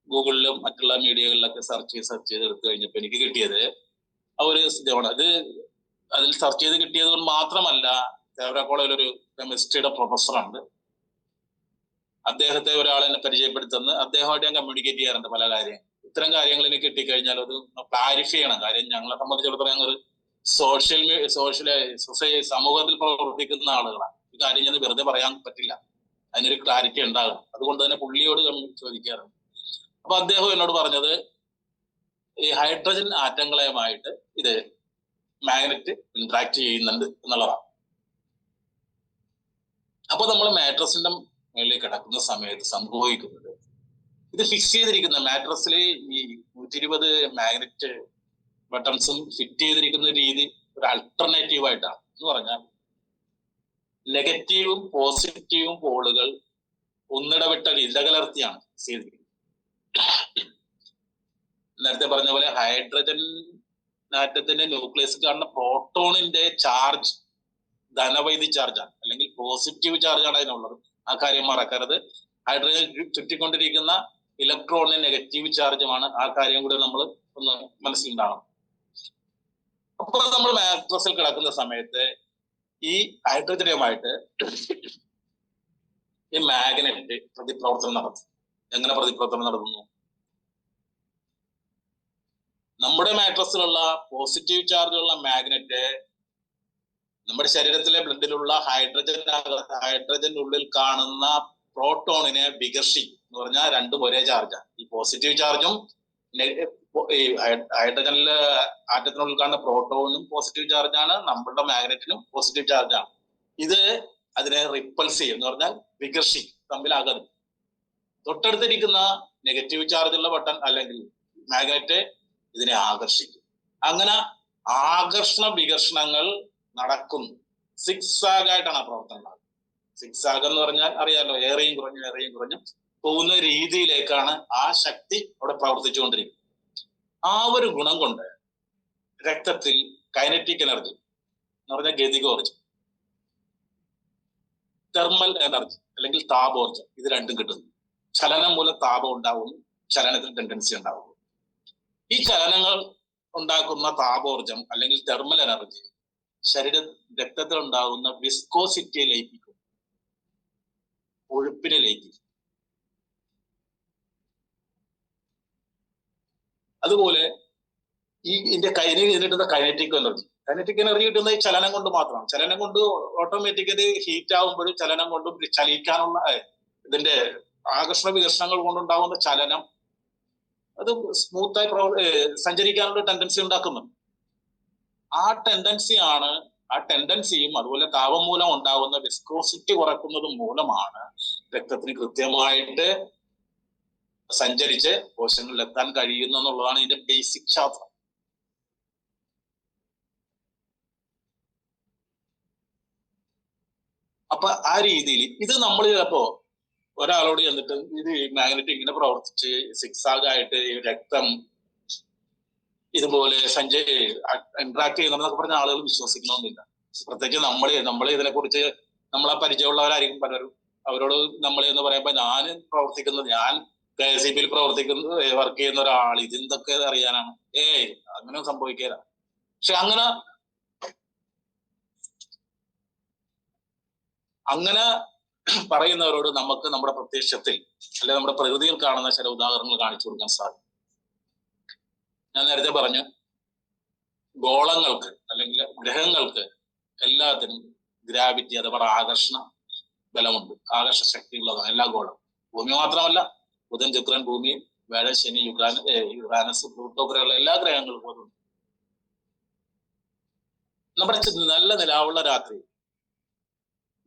ഗൂഗിളിലും മറ്റുള്ള മീഡിയകളിലൊക്കെ സെർച്ച് ചെയ്ത് എടുത്തു കഴിഞ്ഞപ്പോൾ എനിക്ക് കിട്ടിയത് ഒരു ഇതാണ്. അതിൽ സെർച്ച് ചെയ്ത് കിട്ടിയത് കൊണ്ട് മാത്രമല്ല, തേവര കോളേജിൽ ഒരു കെമിസ്ട്രിയുടെ പ്രൊഫസറുണ്ട്. അദ്ദേഹത്തെ ഒരാൾ എന്നെ പരിചയപ്പെടുത്തുന്നത്, അദ്ദേഹമായിട്ട് ഞാൻ കമ്മ്യൂണിക്കേറ്റ് ചെയ്യാറുണ്ട് പല കാര്യം. ഇത്തരം കാര്യങ്ങൾ എനിക്ക് കിട്ടിക്കഴിഞ്ഞാൽ അത് ക്ലാരിഫൈ ചെയ്യണം. കാര്യം ഞങ്ങളെ സംബന്ധിച്ചിടത്തോളം ഞങ്ങൾ സമൂഹത്തിൽ പ്രവർത്തിക്കുന്ന ആളുകളാണ്. ഈ കാര്യം ഞാൻ വെറുതെ പറയാൻ പറ്റില്ല, അതിനൊരു ക്ലാരിറ്റി ഉണ്ടാകണം. അതുകൊണ്ട് തന്നെ പുള്ളിയോട് ചോദിക്കാറുണ്ട്. അപ്പൊ അദ്ദേഹം എന്നോട് പറഞ്ഞത് ഈ ഹൈഡ്രജൻ ആറ്റങ്ങളുമായിട്ട് ഇത് മാഗ്നറ്റ് ഇന്ററാക്ട് ചെയ്യുന്നുണ്ട് എന്നുള്ളതാണ്. അപ്പൊ നമ്മൾ മാട്രസിന്റെ മേളിൽ കിടക്കുന്ന സമയത്ത് സംഭവിക്കുന്നത്, ഇത് ഫിക്സ് ചെയ്തിരിക്കുന്ന മാട്രസിൽ ഈ 120 മാഗ്നറ്റ് ബട്ടൺസും ഫിറ്റ് ചെയ്തിരിക്കുന്ന രീതി ഒരു അൾട്ടർനേറ്റീവ് ആയിട്ടാണ്. എന്ന് പറഞ്ഞാൽ നെഗറ്റീവും പോസിറ്റീവും പോളുകൾ ഒന്നിടവിട്ട ഇടകലർത്തിയാണ് ചെയ്തിരിക്കുന്നത്. നേരത്തെ പറഞ്ഞ പോലെ ഹൈഡ്രജൻ ആറ്റത്തിന്റെ ന്യൂക്ലിയസ് കാണുന്ന പ്രോട്ടോണിന്റെ ചാർജ് ധനവൈദ്യ ചാർജാണ്, അല്ലെങ്കിൽ പോസിറ്റീവ് ചാർജാണ് അതിനുള്ളത്. ആ കാര്യം മറക്കരുത്. ഹൈഡ്രജൻ ചുറ്റിക്കൊണ്ടിരിക്കുന്ന ഇലക്ട്രോണിന് നെഗറ്റീവ് ചാർജുമാണ്. ആ കാര്യം കൂടി നമ്മൾ ഒന്ന് മനസ്സിലുണ്ടാവണം. അപ്പോൾ നമ്മൾ മാട്രസിൽ കിടക്കുന്ന സമയത്ത് ഈ ഹൈഡ്രജനുമായിട്ട് ഈ മാഗ്നറ്റ് പ്രതിപ്രവർത്തനം നടത്തും. എങ്ങനെ പ്രതിപ്രവർത്തനം നടത്തുന്നു? നമ്മുടെ മാട്രസിലുള്ള പോസിറ്റീവ് ചാർജുള്ള മാഗ്നറ്റ് നമ്മുടെ ശരീരത്തിലെ ബ്ലഡിലുള്ള ഹൈഡ്രജനുള്ളിൽ കാണുന്ന പ്രോട്ടോണിനെ വികർഷിക്കും. എന്ന് പറഞ്ഞാൽ രണ്ടും ഒരേ ചാർജാണ്. ഈ പോസിറ്റീവ് ചാർജും ഈ ഹൈഡ്രജനിലെ ആറ്റത്തിനുള്ളിൽ കാണുന്ന പ്രോട്ടോണിനും പോസിറ്റീവ് ചാർജാണ്, നമ്മുടെ മാഗ്നറ്റിനും പോസിറ്റീവ് ചാർജാണ്. ഇത് അതിനെ റിപ്പൾസ് ചെയ്യും, എന്ന് പറഞ്ഞാൽ വികർഷിക്കും, തമ്മിലാകരുത്. തൊട്ടടുത്തിരിക്കുന്ന നെഗറ്റീവ് ചാർജുള്ള ബട്ടൺ അല്ലെങ്കിൽ മാഗ്നറ്റ് ഇതിനെ ആകർഷിക്കും. അങ്ങനെ ആകർഷണ വികർഷണങ്ങൾ നടക്കുന്നു. സിക്സാഗ് ആയിട്ടാണ് ആ പ്രവർത്തനം നടക്കുന്നത്. സിക്സാഗ് എന്ന് പറഞ്ഞാൽ അറിയാലോ, ഏറെയും കുറഞ്ഞും പോകുന്ന രീതിയിലേക്കാണ് ആ ശക്തി അവിടെ പ്രവർത്തിച്ചുകൊണ്ടിരിക്കുന്നത്. ആ ഒരു ഗുണം കൊണ്ട് രക്തത്തിൽ കൈനറ്റിക് എനർജി എന്ന് പറഞ്ഞാൽ ഗതികോർജം, തെർമൽ എനർജി അല്ലെങ്കിൽ താപോർജം, ഇത് രണ്ടും കിട്ടുന്നു. ചലനം മൂലം താപം ഉണ്ടാവുന്നു, ചലനത്തിൽ ടെൻഡൻസി ഉണ്ടാവുന്നു. ഈ ചലനങ്ങൾ ഉണ്ടാക്കുന്ന താപോർജം അല്ലെങ്കിൽ തെർമൽ എനർജി രക്തത്തിൽ ഉണ്ടാകുന്ന വിസ്കോസിറ്റിയെ ലയിപ്പിക്കും, കൊഴുപ്പിനെ ലയിപ്പിക്കും. അതുപോലെ ഇതിന്റെ കിട്ടുന്ന കൈനറ്റിക് എനർജി കിട്ടുന്ന ഈ ചലനം കൊണ്ട് മാത്രമാണ്. ചലനം കൊണ്ട് ഓട്ടോമാറ്റിക്കലി ഹീറ്റ് ആകുമ്പോഴും ചലനം കൊണ്ടും ചലിക്കാനുള്ള ഇതിന്റെ ആകർഷണ വികർഷണങ്ങൾ കൊണ്ടുണ്ടാകുന്ന ചലനം അത് സ്മൂത്തായി സഞ്ചരിക്കാനുള്ള ടെൻഡൻസി ഉണ്ടാക്കുന്നുണ്ട്. ആ ടെൻഡൻസിയും അതുപോലെ താപം മൂലം ഉണ്ടാകുന്ന വിസ്കോസിറ്റി കുറയ്ക്കുന്നത് മൂലമാണ് രക്തത്തിന് കൃത്യമായിട്ട് സഞ്ചരിച്ച് കോശങ്ങളിൽ എത്താൻ കഴിയുന്നു എന്നുള്ളതാണ് ഇതിന്റെ ബേസിക് ശാസ്ത്രം. അപ്പൊ ആ രീതിയിൽ ഇത് നമ്മൾ ചിലപ്പോ ഒരാളോട് ചെന്നിട്ട് ഇത് മാഗ്നറ്റ് ഇങ്ങനെ പ്രവർത്തിച്ച് സിക്സാഗ് ആയിട്ട് രക്തം ഇതുപോലെ ഇന്ററാക്ട് ചെയ്യുന്നതെന്നൊക്കെ പറഞ്ഞ ആളുകൾ വിശ്വസിക്കണമെന്നില്ല. പ്രത്യേകിച്ച് നമ്മളെ ഇതിനെക്കുറിച്ച് നമ്മളെ പരിചയമുള്ളവരായിരിക്കും പലരും. അവരോട് എന്ന് പറയുമ്പോൾ ഞാൻ KSEB വർക്ക് ചെയ്യുന്ന ഒരാൾ ഇതെന്തൊക്കെ അറിയാനാണ്? അങ്ങനെ സംഭവിക്കില്ല. പക്ഷെ അങ്ങനെ പറയുന്നവരോട് നമുക്ക് നമ്മുടെ പ്രത്യക്ഷത്തിൽ അല്ലെ നമ്മുടെ പ്രകൃതിയിൽ കാണുന്ന ചില ഉദാഹരണങ്ങൾ കാണിച്ചു കൊടുക്കാൻ സാധിക്കും. ഞാൻ നേരത്തെ പറഞ്ഞു, ഗോളങ്ങൾക്ക് അല്ലെങ്കിൽ ഗ്രഹങ്ങൾക്ക് എല്ലാത്തിനും ഗ്രാവിറ്റി അഥവാ ആകർഷണ ബലമുണ്ട്, ആകർഷണ ശക്തിയുള്ളതാണ് എല്ലാ ഗോളം. ഭൂമി മാത്രമല്ല, ബുധൻ, ശുക്രൻ, ഭൂമി, വ്യാഴം, ശനി, യുറാനസ്, പ്ലൂട്ടോ പോലെയുള്ള എല്ലാ ഗ്രഹങ്ങൾക്കും അതുണ്ട്. നമ്മുടെ നല്ല നിലാവുള്ള രാത്രി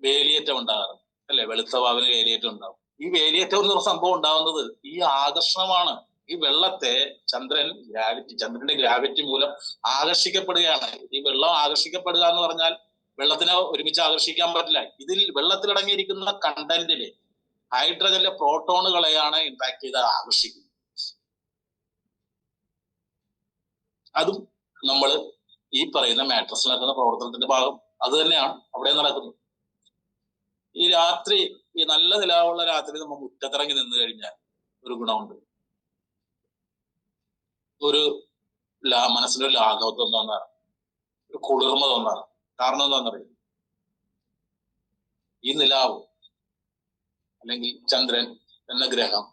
വേലിയേറ്റം ഉണ്ടാകാറുണ്ട് അല്ലെ? വെളുത്ത വാവിന് വേലിയേറ്റം ഉണ്ടാവും. ഈ വേലിയേറ്റം എന്നുള്ള സംഭവം ഉണ്ടാവുന്നത് ഈ ആകർഷണമാണ്. ഈ വെള്ളത്തെ ചന്ദ്രന്റെ ഗ്രാവിറ്റി മൂലം ആകർഷിക്കപ്പെടുകയാണ്. ഈ വെള്ളം ആകർഷിക്കപ്പെടുക എന്ന് പറഞ്ഞാൽ വെള്ളത്തിനെ ഒരുമിച്ച് ആകർഷിക്കാൻ പറ്റില്ല. ഇതിൽ വെള്ളത്തിലടങ്ങിയിരിക്കുന്ന കണ്ടന്റില് ഹൈഡ്രജനിലെ പ്രോട്ടോണുകളെയാണ് ഇമ്പാക്ട് ചെയ്ത് ആകർഷിക്കുന്നത്. അതും നമ്മൾ ഈ പറയുന്ന മാട്രസിൽ നടക്കുന്ന പ്രവർത്തനത്തിന്റെ ഭാഗം അത് തന്നെയാണ് അവിടെ നടക്കുന്നത്. ഈ രാത്രി, ഈ നല്ല നിലാവുള്ള രാത്രി നമ്മൾ മുറ്റത്തിറങ്ങി നിന്ന് കഴിഞ്ഞാൽ ഒരു ഗുണമുണ്ട്. മനസ്സിലൊരു ലാഘവത്വം തോന്നാറ്, ഒരു കുളിർമ തോന്നാറ്. കാരണം എന്താണെന്നറിയാം? ഈ നിലാവ് അല്ലെങ്കിൽ ചന്ദ്രൻ എന്ന ഗ്രഹം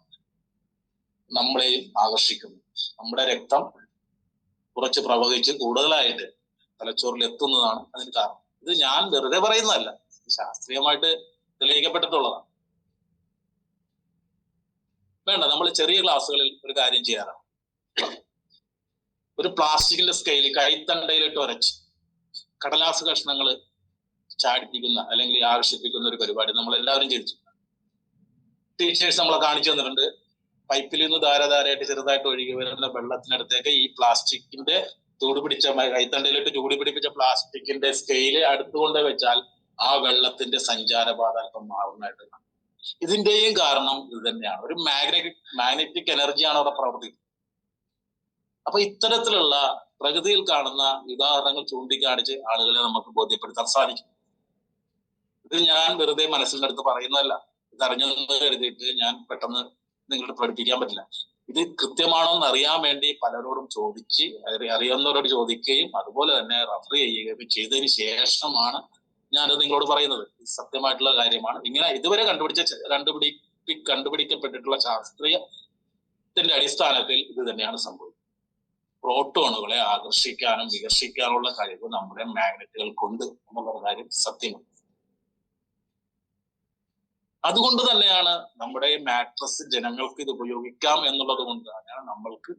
നമ്മളെയും ആകർഷിക്കുന്നു. നമ്മുടെ രക്തം കുറച്ച് പ്രവഹിച്ച് കൂടുതലായിട്ട് തലച്ചോറിൽ എത്തുന്നതാണ് അതിന് കാരണം. ഇത് ഞാൻ വെറുതെ പറയുന്നതല്ല, ശാസ്ത്രീയമായിട്ട് തെളിയിക്കപ്പെട്ടിട്ടുള്ളതാണ്. വേണ്ട, നമ്മൾ ചെറിയ ക്ലാസ്സുകളിൽ ഒരു കാര്യം ചെയ്യാറാണ്. ഒരു പ്ലാസ്റ്റിക്കിന്റെ സ്കെയിൽ കൈത്തണ്ടയിലിട്ട് ഉരച്ച് കടലാസ് കഷ്ണങ്ങൾ ചാടിപ്പിക്കുന്ന അല്ലെങ്കിൽ ആകർഷിപ്പിക്കുന്ന ഒരു പരിപാടി നമ്മൾ എല്ലാവരും ചെയ്തു. ടീച്ചേഴ്സ് നമ്മളെ കാണിച്ചു തന്നിട്ടുണ്ട്. പൈപ്പിൽ നിന്ന് ധാരാധാരമായിട്ട് ചെറുതായിട്ട് ഒഴുകി വരുന്ന വെള്ളത്തിനടുത്തേക്ക് ഈ പ്ലാസ്റ്റിക്കിന്റെ കൈത്തണ്ടയിലിട്ട് ചൂട് പിടിപ്പിച്ച പ്ലാസ്റ്റിക്കിന്റെ സ്കെയില് അടുത്തുകൊണ്ട് വെച്ചാൽ ആ വെള്ളത്തിന്റെ സഞ്ചാരപാത അല്പം മാറുന്നതായിട്ട് കാണാം. ഇതിന്റെയും കാരണം ഇത് തന്നെയാണ്. ഒരു മാഗ്നറ്റിക് എനർജിയാണ് അവിടെ പ്രവർത്തിക്കുന്നത്. അപ്പൊ ഇത്തരത്തിലുള്ള പ്രകൃതിയിൽ കാണുന്ന ഉദാഹരണങ്ങൾ ചൂണ്ടിക്കാണിച്ച് ആളുകളെ നമുക്ക് ബോധ്യപ്പെടുത്താൻ സാധിക്കും. ഇത് ഞാൻ വെറുതെ മനസ്സിലെടുത്ത് പറയുന്നതല്ല. ഇത് അറിഞ്ഞെന്ന് കരുതിയിട്ട് ഞാൻ പെട്ടെന്ന് നിങ്ങളോട് പ്രകടിപ്പിക്കാൻ പറ്റില്ല. ഇത് കൃത്യമാണോ എന്ന് അറിയാൻ വേണ്ടി പലരോടും ചോദിച്ച് അറിയാവുന്നവരോട് ചോദിക്കുകയും അതുപോലെ തന്നെ റഫർ ചെയ്യുകയും ചെയ്തതിന് ശേഷമാണ് ഞാനത് നിങ്ങളോട് പറയുന്നത്. സത്യമായിട്ടുള്ള കാര്യമാണ്. ഇങ്ങനെ ഇതുവരെ കണ്ടുപിടിക്കപ്പെട്ടിട്ടുള്ള ശാസ്ത്രീയത്തിന്റെ അടിസ്ഥാനത്തിൽ ഇത് തന്നെയാണ് സംഭവിക്കുന്നത്. പ്രോട്ടോണുകളെ ആകർഷിക്കാനും വികർഷിക്കാനുള്ള കഴിവ് നമ്മുടെ മാഗ്നറ്റുകൾക്കുണ്ട് എന്നുള്ള കാര്യം സത്യമാണ്. അതുകൊണ്ട് തന്നെയാണ് നമ്മുടെ മാട്രസ് ജനങ്ങൾക്ക് ഇത് ഉപയോഗിക്കാം എന്നുള്ളത് കൊണ്ട് തന്നെയാണ് നമ്മൾക്ക്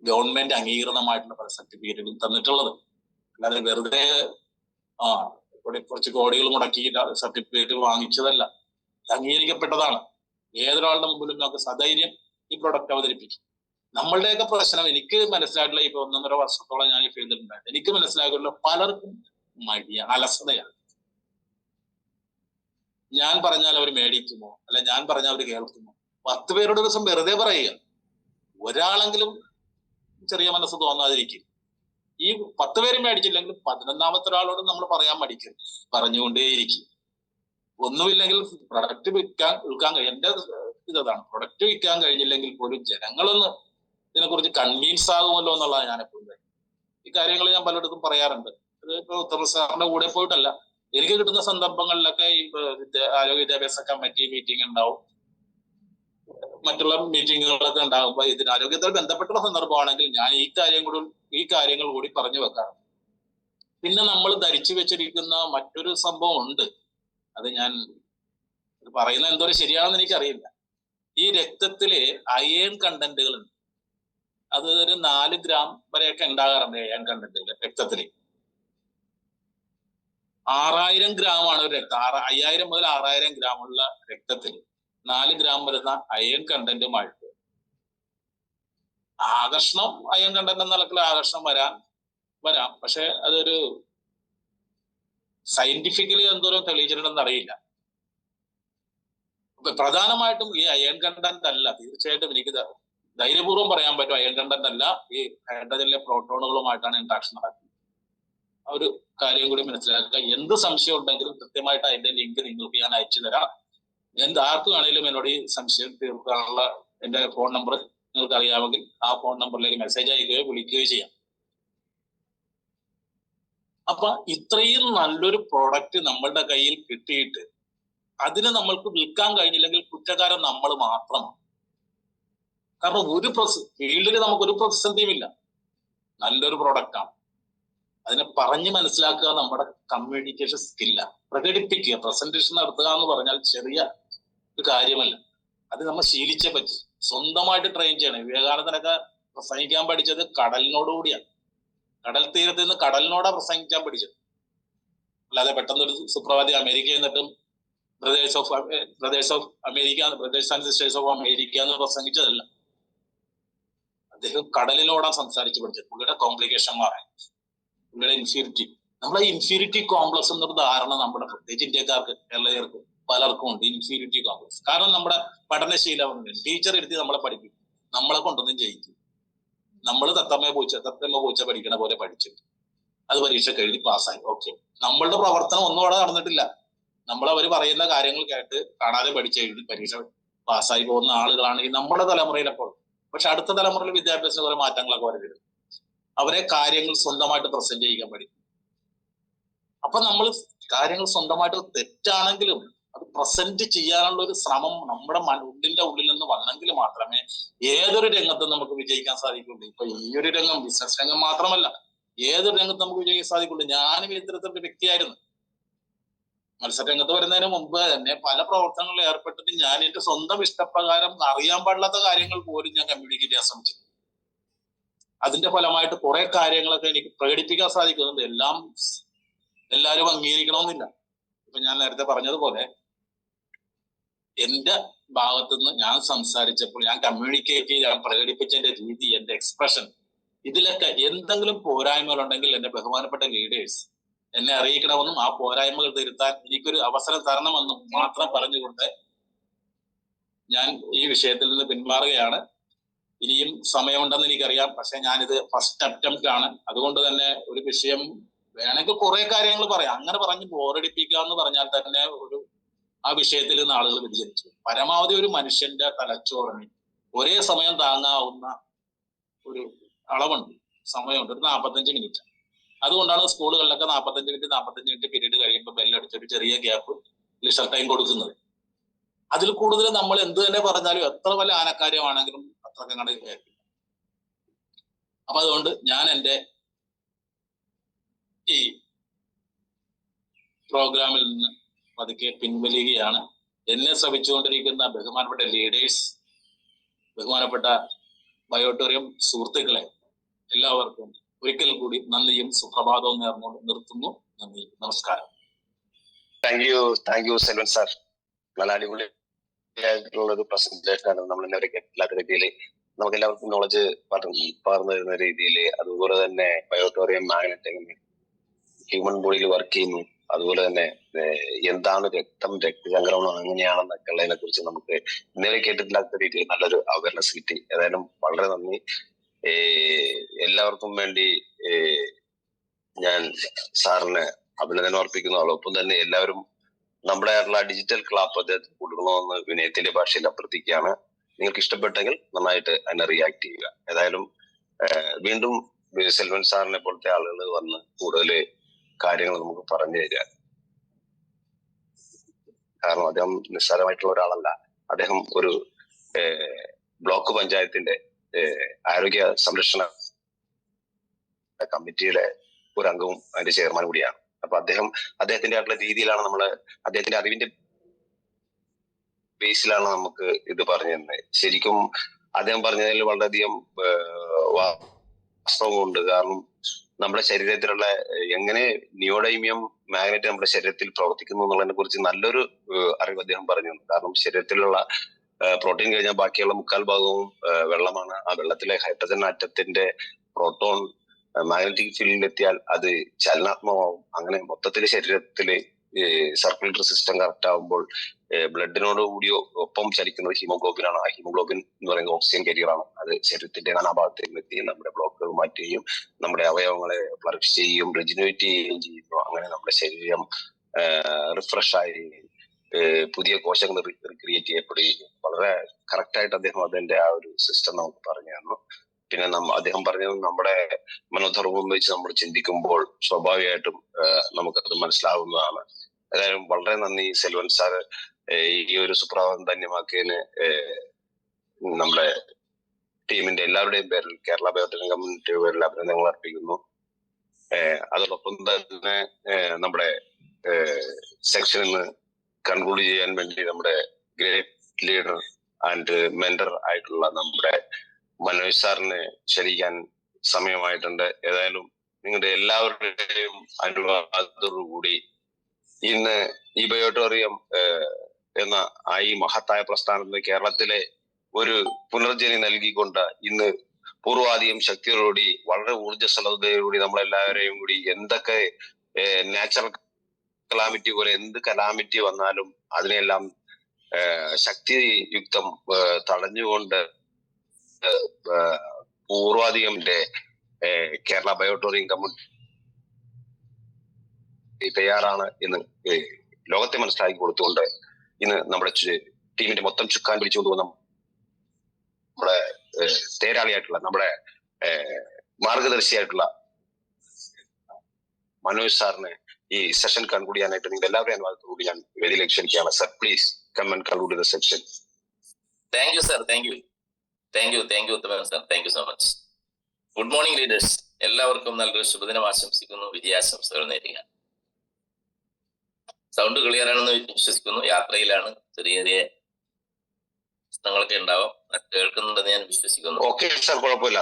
ഗവൺമെന്റ് അംഗീകൃതമായിട്ടുള്ള പല സർട്ടിഫിക്കറ്റുകൾ തന്നിട്ടുള്ളത്. അല്ലാതെ വെറുതെ ഇവിടെ കുറച്ച് കോടികൾ മുടക്കി സർട്ടിഫിക്കറ്റ് വാങ്ങിച്ചതല്ല, അംഗീകരിക്കപ്പെട്ടതാണ്. ഏതൊരാളുടെ മുമ്പിലും നമുക്ക് സധൈര്യം ഈ പ്രൊഡക്റ്റ് അവതരിപ്പിക്കും. നമ്മളുടെയൊക്കെ പ്രശ്നം എനിക്ക് മനസ്സിലായിട്ടുള്ള ഇപ്പൊ 1.5 വർഷത്തോളം ഞാൻ ഈ ഫീൽഡിലുണ്ടായിരുന്നു. എനിക്ക് മനസ്സിലാക്കിയുള്ള പലർക്കും അലസതയാണ്. ഞാൻ പറഞ്ഞാൽ അവർ മേടിക്കുമോ, അല്ല ഞാൻ പറഞ്ഞാൽ അവർ കേൾക്കുമോ? 10 പേരുടെ ദിവസം വെറുതെ പറയുക. ഒരാളെങ്കിലും ചെറിയ മനസ്സ് തോന്നാതിരിക്കും. ഈ 10 പേരും മേടിച്ചില്ലെങ്കിൽ 11ാമത്തെ ഒരാളോട് നമ്മൾ പറയാൻ മടിക്കും, പറഞ്ഞുകൊണ്ടേയിരിക്കും. ഒന്നുമില്ലെങ്കിൽ പ്രൊഡക്റ്റ് വിൽക്കാൻ എന്റെ ഇതാണ്, പ്രൊഡക്റ്റ് വിൽക്കാൻ കഴിഞ്ഞില്ലെങ്കിൽ പോലും ജനങ്ങളൊന്ന് ഇതിനെക്കുറിച്ച് കൺവീൻസ് ആകുമല്ലോ എന്നുള്ളതാണ് ഞാൻ എപ്പോഴും. ഈ കാര്യങ്ങൾ ഞാൻ പലയിടത്തും പറയാറുണ്ട്. ഇപ്പൊ ഉത്തമ സാറിന്റെ കൂടെ പോയിട്ടല്ല, എനിക്ക് കിട്ടുന്ന സന്ദർഭങ്ങളിലൊക്കെ ഈ ആരോഗ്യ വിദ്യാഭ്യാസ കമ്മിറ്റി മീറ്റിംഗ് ഉണ്ടാവും, മറ്റുള്ള മീറ്റിങ്ങുകളൊക്കെ ഉണ്ടാകുമ്പോൾ ഇതിന് ആരോഗ്യത്തിൽ ബന്ധപ്പെട്ടുള്ള സന്ദർഭമാണെങ്കിൽ ഞാൻ ഈ കാര്യങ്ങൾ കൂടി പറഞ്ഞു വെക്കാറുണ്ട്. പിന്നെ നമ്മൾ ധരിച്ചു വെച്ചിരിക്കുന്ന മറ്റൊരു സംഭവം ഉണ്ട്. അത് ഞാൻ പറയുന്നത് എന്തോ ശരിയാണെന്ന് എനിക്കറിയില്ല. ഈ രക്തത്തില് അയേൺ കണ്ടന്റുകളുണ്ട്. അത് ഒരു 4 ഗ്രാം വരെയൊക്കെ ഉണ്ടാകാറുണ്ട് അയേൺ കണ്ടന്റുകൾ രക്തത്തില്. 6000 ഗ്രാമാണ് ഒരു രക്തം. 5000 മുതൽ 6000 ഗ്രാം ഉള്ള രക്തത്തില് 4 ഗ്രാം വരുന്ന അയൺ കണ്ടന്റുമായിട്ട് ആകർഷണം, അയൺ കണ്ടന്റ് എന്ന നിലക്കുള്ള ആകർഷണം വരാം. പക്ഷെ അതൊരു സയന്റിഫിക്കലി എന്തോരം തെളിയിച്ചിട്ടുണ്ടെന്ന് അറിയില്ല. പ്രധാനമായിട്ടും ഈ അയൺ കണ്ടന്റ് അല്ല, തീർച്ചയായിട്ടും എനിക്ക് ധൈര്യപൂർവ്വം പറയാൻ പറ്റും, അയൺ കണ്ടന്റ് അല്ല, ഈ ഹൈഡ്രജനിലെ പ്രോട്ടോണുകളുമായിട്ടാണ് ഇന്ററാക്ഷൻ നടക്കുന്നത്. ആ ഒരു കാര്യം കൂടി മനസ്സിലാക്കുക. എന്ത് സംശയം ഉണ്ടെങ്കിലും കൃത്യമായിട്ട് അതിന്റെ ലിങ്ക് നിങ്ങൾക്ക് ഞാൻ അയച്ചു തരാം. ആർക്ക് വേണമെങ്കിലും എന്നോട് ഈ സംശയം തീർക്കാനുള്ള എന്റെ ഫോൺ നമ്പർ നിങ്ങൾക്ക് അറിയാമെങ്കിൽ ആ ഫോൺ നമ്പറിലേക്ക് മെസ്സേജ് അയക്കുകയോ വിളിക്കുകയോ ചെയ്യാം. അപ്പൊ ഇത്രയും നല്ലൊരു പ്രോഡക്റ്റ് നമ്മളുടെ കയ്യിൽ കിട്ടിയിട്ട് അതിന് നമ്മൾക്ക് വിൽക്കാൻ കഴിഞ്ഞില്ലെങ്കിൽ കുറ്റക്കാരൻ നമ്മൾ മാത്രമാണ്. കാരണം ഫീൽഡിൽ നമുക്കൊരു പ്രതിസന്ധിയുമില്ല. നല്ലൊരു പ്രോഡക്റ്റാണ്. അതിനെ പറഞ്ഞ് മനസ്സിലാക്കുക നമ്മുടെ കമ്മ്യൂണിക്കേഷൻ സ്കില്ല. പ്രകടിപ്പിക്കുക, പ്രസന്റേഷൻ നടത്തുക എന്ന് പറഞ്ഞാൽ ചെറിയ ഒരു കാര്യമല്ല. അത് നമ്മൾ ശീലിച്ചേ പറ്റും. സ്വന്തമായിട്ട് ട്രെയിൻ ചെയ്യണം. വിവേകാനന്ദനൊക്കെ പ്രസംഗിക്കാൻ പഠിച്ചത് കടലിനോടുകൂടിയാണ്. കടൽ തീരത്ത് നിന്ന് കടലിനോടാ പ്രസംഗിക്കാൻ പഠിച്ചത്. അല്ലാതെ പെട്ടെന്നൊരു സുപ്രഭാതി അമേരിക്കയിൽ നിന്നിട്ടും brothers and sisters of America എന്ന് പ്രസംഗിച്ചതല്ല. അദ്ദേഹം കടലിനോടാ സംസാരിച്ച് പഠിച്ചത്. പുള്ളിയുടെ കോംപ്ലിക്കേഷൻ മാറാൻ, പുള്ളിയുടെ ഇൻഫ്യൂരിറ്റി. നമ്മളെ ഇൻഫ്യൂരിറ്റി കോംപ്ലക്സ് എന്നൊരു ധാരണ നമ്മുടെ പ്രത്യേകിച്ച് ഇന്ത്യക്കാർക്ക്, കേരളീയർക്ക് പലർക്കും ഉണ്ട്. Inferiority complex. കാരണം നമ്മുടെ പഠനശീലം, ടീച്ചർ ഇരുത്തി നമ്മളെ പഠിപ്പിക്കും, നമ്മളെ കൊണ്ടൊന്നും ചെയ്യിക്കും. നമ്മൾ തത്തമ്മ പൂച്ച പഠിക്കണ പോലെ പഠിച്ചിട്ട് അത് പരീക്ഷ എഴുതി പാസ്സായി. ഓക്കെ, നമ്മളുടെ പ്രവർത്തനം ഒന്നും അവിടെ നടന്നിട്ടില്ല. നമ്മൾ അവർ പറയുന്ന കാര്യങ്ങൾ കേട്ട് കാണാതെ പഠിച്ചെഴുതി പരീക്ഷ പാസ്സായി പോകുന്ന ആളുകളാണ് ഈ നമ്മുടെ തലമുറയിലപ്പോൾ. പക്ഷെ അടുത്ത തലമുറയിൽ വിദ്യാഭ്യാസ കുറെ മാറ്റങ്ങളൊക്കെ വരും. അവരെ കാര്യങ്ങൾ സ്വന്തമായിട്ട് പ്രസന്റ് ചെയ്യാൻ പഠിക്കും. അപ്പൊ നമ്മൾ കാര്യങ്ങൾ സ്വന്തമായിട്ട് തെറ്റാണെങ്കിലും അത് പ്രസന്റ് ചെയ്യാനുള്ള ഒരു ശ്രമം നമ്മുടെ ഉള്ളിൽ നിന്ന് വന്നെങ്കിൽ മാത്രമേ ഏതൊരു രംഗത്തും നമുക്ക് വിജയിക്കാൻ സാധിക്കുള്ളൂ. ഇപ്പൊ ഈ ഒരു രംഗം, ബിസിനസ് രംഗം മാത്രമല്ല, ഏതൊരു രംഗത്ത് നമുക്ക് വിജയിക്കാൻ സാധിക്കുള്ളൂ. ഞാനും ഇത്തരത്തിലൊരു വ്യക്തിയായിരുന്നു. മത്സരരംഗത്ത് വരുന്നതിന് മുമ്പ് തന്നെ പല പ്രവർത്തനങ്ങളിൽ ഏർപ്പെട്ടിട്ട് ഞാൻ എന്റെ സ്വന്തം ഇഷ്ടപ്രകാരം അറിയാൻ പാടില്ലാത്ത കാര്യങ്ങൾ പോലും ഞാൻ കമ്മ്യൂണിക്കേറ്റ് ചെയ്യാൻ ശ്രമിച്ചു. അതിന്റെ ഫലമായിട്ട് കുറെ കാര്യങ്ങളൊക്കെ എനിക്ക് പ്രകടിപ്പിക്കാൻ സാധിക്കുന്നുണ്ട്. എല്ലാവരും അംഗീകരിക്കണമെന്നില്ല. ഇപ്പൊ ഞാൻ നേരത്തെ പറഞ്ഞതുപോലെ എന്റെ ഭാഗത്തുനിന്ന് ഞാൻ സംസാരിച്ചപ്പോൾ, ഞാൻ കമ്മ്യൂണിക്കേറ്റ് ചെയ്ത് ഞാൻ പ്രകടിപ്പിച്ചതിന്റെ രീതി, എന്റെ എക്സ്പ്രഷൻ, ഇതിലൊക്കെ എന്തെങ്കിലും പോരായ്മകളുണ്ടെങ്കിൽ എന്റെ ബഹുമാനപ്പെട്ട ലീഡേഴ്സ് എന്നെ അറിയിക്കണമെന്നും ആ പോരായ്മകൾ തിരുത്താൻ എനിക്കൊരു അവസരം തരണമെന്നും മാത്രം പറഞ്ഞുകൊണ്ട് ഞാൻ ഈ വിഷയത്തിൽ നിന്ന് പിന്മാറുകയാണ്. ഇനിയും സമയമുണ്ടെന്ന് എനിക്കറിയാം, പക്ഷെ ഞാനിത് ഫസ്റ്റ് അറ്റംപ്റ്റ് ആണ്. അതുകൊണ്ട് തന്നെ ഒരു വിഷയം വേണമെങ്കിൽ കുറെ കാര്യങ്ങൾ പറയാം. അങ്ങനെ പറഞ്ഞ് ബോറടിപ്പിക്കുക എന്ന് പറഞ്ഞാൽ തന്നെ ആ വിഷയത്തിൽ നിന്ന് ആളുകൾ വ്യതിചലിച്ചു. പരമാവധി ഒരു മനുഷ്യന്റെ തലച്ചോറിന് ഒരേ സമയം താങ്ങാവുന്ന ഒരു അളവുണ്ട്, സമയമുണ്ട്, ഒരു 45 മിനിറ്റ്. അതുകൊണ്ടാണ് സ്കൂളുകളിലൊക്കെ 45 മിനിറ്റ് പീരീഡ് കഴിയുമ്പോൾ ബെല്ലടിച്ചൊരു ചെറിയ ഗ്യാപ്പ് ലിഷർ ടൈം കൊടുക്കുന്നത്. അതിൽ കൂടുതൽ നമ്മൾ എന്ത് തന്നെ പറഞ്ഞാലും എത്ര വലിയ ആനക്കാര്യമാണെങ്കിലും അത്രയ്ക്ക് അങ്ങോട്ട് കേൾക്കില്ല. അപ്പൊ അതുകൊണ്ട് ഞാൻ എൻ്റെ ഈ പ്രോഗ്രാമിൽ നിന്ന് പതുക്കെ പിൻവലിയുകയാണ്. എന്നെ ശ്രമിച്ചുകൊണ്ടിരിക്കുന്ന ബഹുമാനപ്പെട്ട ലീഡേഴ്സ്, ബഹുമാനപ്പെട്ട ബയോട്ടോറിയം സുഹൃത്തുക്കളെ, എല്ലാവർക്കും ഒരിക്കൽ കൂടി നന്ദിയും സുപ്രഭാതവും നേർന്നുകൊണ്ട് നിർത്തുന്നു. നന്ദി, നമസ്കാരം. Thank you Selvan sir. നല്ല അടിപൊളിയായിട്ടുള്ള ഒരു പ്രസന്റേഷൻ ആണ്. നമ്മൾ എല്ലാവരും കേട്ടില്ലാത്ത രീതിയിൽ നമുക്ക് എല്ലാവർക്കും നോളജ് പകർന്നു തരുന്ന രീതിയിൽ, അതുപോലെ തന്നെ ബയോട്ടോറിയം മാഗ്നറ്റ് എങ്ങനെ ഹ്യൂമൻ ബോഡിയിൽ വർക്ക് ചെയ്യുന്നു, അതുപോലെ തന്നെ എന്താണ് രക്തചംക്രമണം എങ്ങനെയാണെന്നൊക്കെ ഉള്ളതിനെ കുറിച്ച് നമുക്ക് ഇന്നലെ കേട്ടിട്ടില്ലാത്ത രീതിയിൽ നല്ലൊരു അവയർനെസ് കിട്ടി. ഏതായാലും വളരെ നന്ദി. എല്ലാവർക്കും വേണ്ടി ഞാൻ സാറിന് അഭിനന്ദനം അർപ്പിക്കുന്നു. അതോടൊപ്പം തന്നെ എല്ലാവരും നമ്മുടെ ഡിജിറ്റൽ ക്ലാപ്പ് അദ്ദേഹത്തിന് കൊടുക്കണമെന്ന് വിനയത്തിന്റെ ഭാഷയിൽ അഭ്യർത്ഥിക്കുകയാണ്. നിങ്ങൾക്ക് ഇഷ്ടപ്പെട്ടെങ്കിൽ നന്നായിട്ട് അതിനെ റിയാക്ട് ചെയ്യുക. ഏതായാലും വീണ്ടും സെൽവൻ സാറിനെ പോലത്തെ ആളുകൾ വന്ന് കൂടുതൽ കാര്യങ്ങൾ നമുക്ക് പറഞ്ഞു തരിക. കാരണം അദ്ദേഹം നിസ്സാരമായിട്ടുള്ള ഒരാളല്ല. അദ്ദേഹം ഒരു ബ്ലോക്ക് പഞ്ചായത്തിന്റെ ആരോഗ്യ സംരക്ഷണ കമ്മിറ്റിയിലെ ഒരു അംഗവും അതിന്റെ ചെയർമാൻ കൂടിയാണ്. അപ്പൊ അദ്ദേഹത്തിന്റെ ആയിട്ടുള്ള രീതിയിലാണ് അദ്ദേഹത്തിന്റെ അറിവിന്റെ ബേസിലാണ് നമുക്ക് ഇത് പറഞ്ഞു തന്നത്. ശരിക്കും അദ്ദേഹം പറഞ്ഞതിൽ വളരെയധികം വാസ്തവമുണ്ട്. കാരണം നമ്മുടെ ശരീരത്തിലുള്ള എങ്ങനെ നിയോഡൈമിയം മാഗ്നറ്റ് നമ്മുടെ ശരീരത്തിൽ പ്രവർത്തിക്കുന്നു എന്നുള്ളതിനെ കുറിച്ച് നല്ലൊരു അറിവ് അദ്ദേഹം പറഞ്ഞു. കാരണം ശരീരത്തിലുള്ള പ്രോട്ടീൻ കഴിഞ്ഞാൽ ബാക്കിയുള്ള 3/4 ഭാഗവും വെള്ളമാണ്. ആ വെള്ളത്തിലെ ഹൈഡ്രജൻ ആറ്റത്തിന്റെ പ്രോട്ടോൺ മാഗ്നറ്റിക് ഫീൽഡിൽ എത്തിയാൽ അത് ചലനാത്മകമാവും. അങ്ങനെ മൊത്തത്തിൽ ശരീരത്തില് സർക്കുലേറ്ററി സിസ്റ്റം കറക്റ്റ് ആകുമ്പോൾ ബ്ലഡിനോട് കൂടി ഒപ്പം ചലിക്കുന്നത് ഹീമോഗ്ലോബിൻ ആണ്. ആ ഹീമോഗ്ലോബിൻ എന്ന് പറയുന്നത് ഓക്സിജൻ കരിയറാണ്. അത് ശരീരത്തിന്റെ നാനാഭാഗത്തേക്കും എത്തി നമ്മുടെ ബ്ലോക്കുകൾ മാറ്റുകയും നമ്മുടെ അവയവങ്ങളെ ഫ്ലറിഷ് ചെയ്യുകയും റിജുനേറ്റ് ചെയ്യുകയും ചെയ്യുന്നു. അങ്ങനെ നമ്മുടെ ശരീരം റിഫ്രഷ് ആയി പുതിയ കോശങ്ങൾ ക്രിയേറ്റ് ചെയ്യപ്പെടുകയും വളരെ കറക്റ്റ് ആയിട്ട് അദ്ദേഹം അതിന്റെ ആ ഒരു സിസ്റ്റം നമുക്ക് പറഞ്ഞു തന്നു. പിന്നെ അദ്ദേഹം പറഞ്ഞത് നമ്മുടെ മനോധർമ്മം വെച്ച് നമ്മൾ ചിന്തിക്കുമ്പോൾ സ്വാഭാവികമായിട്ടും നമുക്കത് മനസ്സിലാവുന്നതാണ്. ഏതായാലും വളരെ നന്ദി സെൽവൻ സാറ്. ഈ ഒരു സുപ്രഭാതം ധന്യമാക്കിയതിന് നമ്മുടെ ടീമിന്റെ എല്ലാവരുടെയും പേരിൽ, കേരള ബയോട്ടോറിയം കമ്മ്യൂണിറ്റിയുടെ പേരിൽ അഭിനന്ദനങ്ങൾ അർപ്പിക്കുന്നു. അതോടൊപ്പം തന്നെ നമ്മുടെ സെക്ഷനിൽ നിന്ന് കൺക്ലൂഡ് ചെയ്യാൻ വേണ്ടി നമ്മുടെ ഗ്രേറ്റ് ലീഡർ ആൻഡ് മെന്റർ ആയിട്ടുള്ള നമ്മുടെ മനോജ് സാറിനെ ക്ഷണിക്കാൻ സമയമായിട്ടുണ്ട്. ഏതായാലും നിങ്ങളുടെ എല്ലാവരുടെയും അനുവാദത്തോടുകൂടി ഇന്ന് ഈ ബയോട്ടോറിയം എന്ന ഈ മഹത്തായ പ്രസ്ഥാനത്തിന് കേരളത്തിലെ ഒരു പുനർജനി നൽകിക്കൊണ്ട് ഇന്ന് പൂർവാധികം ശക്തിയോടുകൂടി വളരെ ഊർജ്ജസ്വലതയോടുകൂടി നമ്മളെല്ലാവരെയും കൂടി എന്തൊക്കെ നാച്ചുറൽ കലാമിറ്റി പോലെ എന്ത് കലാമിറ്റി വന്നാലും അതിനെല്ലാം ശക്തിയുക്തം തടഞ്ഞുകൊണ്ട് പൂർവാധികമിന്റെ കേരള ബയോട്ടോറിയം കമ്മ്യൂണിറ്റി തയ്യാറാണ് എന്ന് ലോകത്തെ മനസ്സിലാക്കി കൊടുത്തുകൊണ്ട് ഇന്ന് നമ്മുടെ ടീമിന്റെ മൊത്തം ചുക്കാൻ പിടിച്ചുകൊണ്ട് വന്ന നമ്മുടെ തേരാളിയായിട്ടുള്ള നമ്മുടെ മാർഗദർശിയായിട്ടുള്ള മനോജ് സാറിനെ ഈ സെഷൻ കൺക്ലൂഡ് ചെയ്യാനായിട്ട് നിങ്ങൾ എല്ലാവരുടെയും അനുവാദത്തോടുകൂടി ഞാൻ വേദിയിലേക്ക് ക്ഷണിക്കുകയാണ്. Sir, please come and conclude the session. Thank you sir. Thank you Uthaman sir. Thank you so much. Good morning leaders. എല്ലാവർക്കും നല്ലൊരു ശുഭദിനം ആശംസിക്കുന്നു, വിജയാശംസകൾ നേരുക. സൗണ്ട് ക്ലിയർ ആണെന്ന് വിശ്വസിക്കുന്നു. യാത്രയിലാണ്, ചെറിയ ചെറിയ പ്രശ്നങ്ങളൊക്കെ ഉണ്ടാവാം. കേൾക്കുന്നുണ്ടെന്ന് ഞാൻ വിശ്വസിക്കുന്നു. ഓക്കെ സർ, കുഴപ്പമില്ല.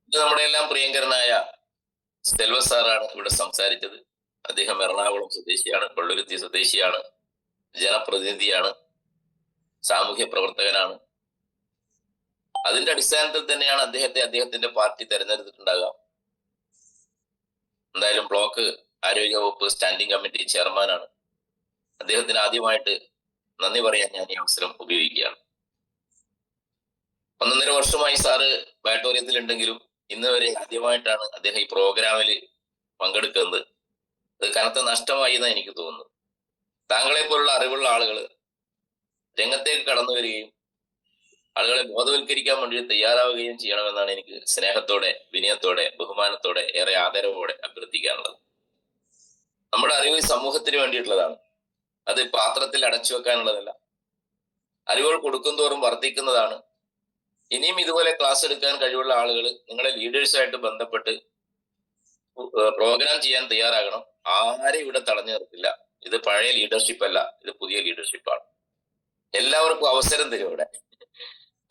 ഇത് നമ്മുടെ എല്ലാം പ്രിയങ്കരനായ സെൽവ സാറാണ് ഇവിടെ സംസാരിച്ചത്. അദ്ദേഹം എറണാകുളം സ്വദേശിയാണ്, കൊള്ളുരുത്തി സ്വദേശിയാണ്, ജനപ്രതിനിധിയാണ്, സാമൂഹ്യ പ്രവർത്തകനാണ്. അതിന്റെ അടിസ്ഥാനത്തിൽ തന്നെയാണ് അദ്ദേഹത്തിന്റെ പാർട്ടി തെരഞ്ഞെടുത്തിട്ടുണ്ടാകാം. എന്തായാലും ബ്ലോക്ക് ആരോഗ്യ വകുപ്പ് സ്റ്റാൻഡിംഗ് കമ്മിറ്റി ചെയർമാനാണ്. അദ്ദേഹത്തിന് ആദ്യമായിട്ട് നന്ദി പറയാൻ ഞാൻ ഈ അവസരം ഉപയോഗിക്കുകയാണ്. 1.5 വർഷമായി സാറ് ബാറ്റോറിയത്തിൽ ഉണ്ടെങ്കിലും ഇന്ന് വരെ ആദ്യമായിട്ടാണ് അദ്ദേഹം ഈ പ്രോഗ്രാമിൽ പങ്കെടുക്കുന്നത്. അത് കനത്ത നഷ്ടമായി എന്നാണ് എനിക്ക് തോന്നുന്നത്. താങ്കളെ പോലുള്ള അറിവുള്ള ആളുകൾ രംഗത്തേക്ക് കടന്നു വരികയും ആളുകളെ ബോധവൽക്കരിക്കാൻ വേണ്ടി തയ്യാറാവുകയും ചെയ്യണമെന്നാണ് എനിക്ക് സ്നേഹത്തോടെ, വിനയത്തോടെ, ബഹുമാനത്തോടെ, ഏറെ ആദരവോടെ അഭ്യർത്ഥിക്കാനുള്ളത്. നമ്മുടെ അറിവ് സമൂഹത്തിന് വേണ്ടിയിട്ടുള്ളതാണ്. അത് പാത്രത്തിൽ അടച്ചു വെക്കാനുള്ളതല്ല. അറിവുകൾ കൊടുക്കുന്തോറും വർദ്ധിക്കുന്നതാണ്. ഇനിയും ഇതുപോലെ ക്ലാസ് എടുക്കാൻ കഴിവുള്ള ആളുകൾ നിങ്ങളെ ലീഡേഴ്സായിട്ട് ബന്ധപ്പെട്ട് പ്രോഗ്രാം ചെയ്യാൻ തയ്യാറാകണം. ആരെയും ഇവിടെ തടഞ്ഞു നിർത്തില്ല. ഇത് പഴയ ലീഡർഷിപ്പ് അല്ല, ഇത് പുതിയ ലീഡർഷിപ്പാണ്. എല്ലാവർക്കും അവസരം തരും ഇവിടെ.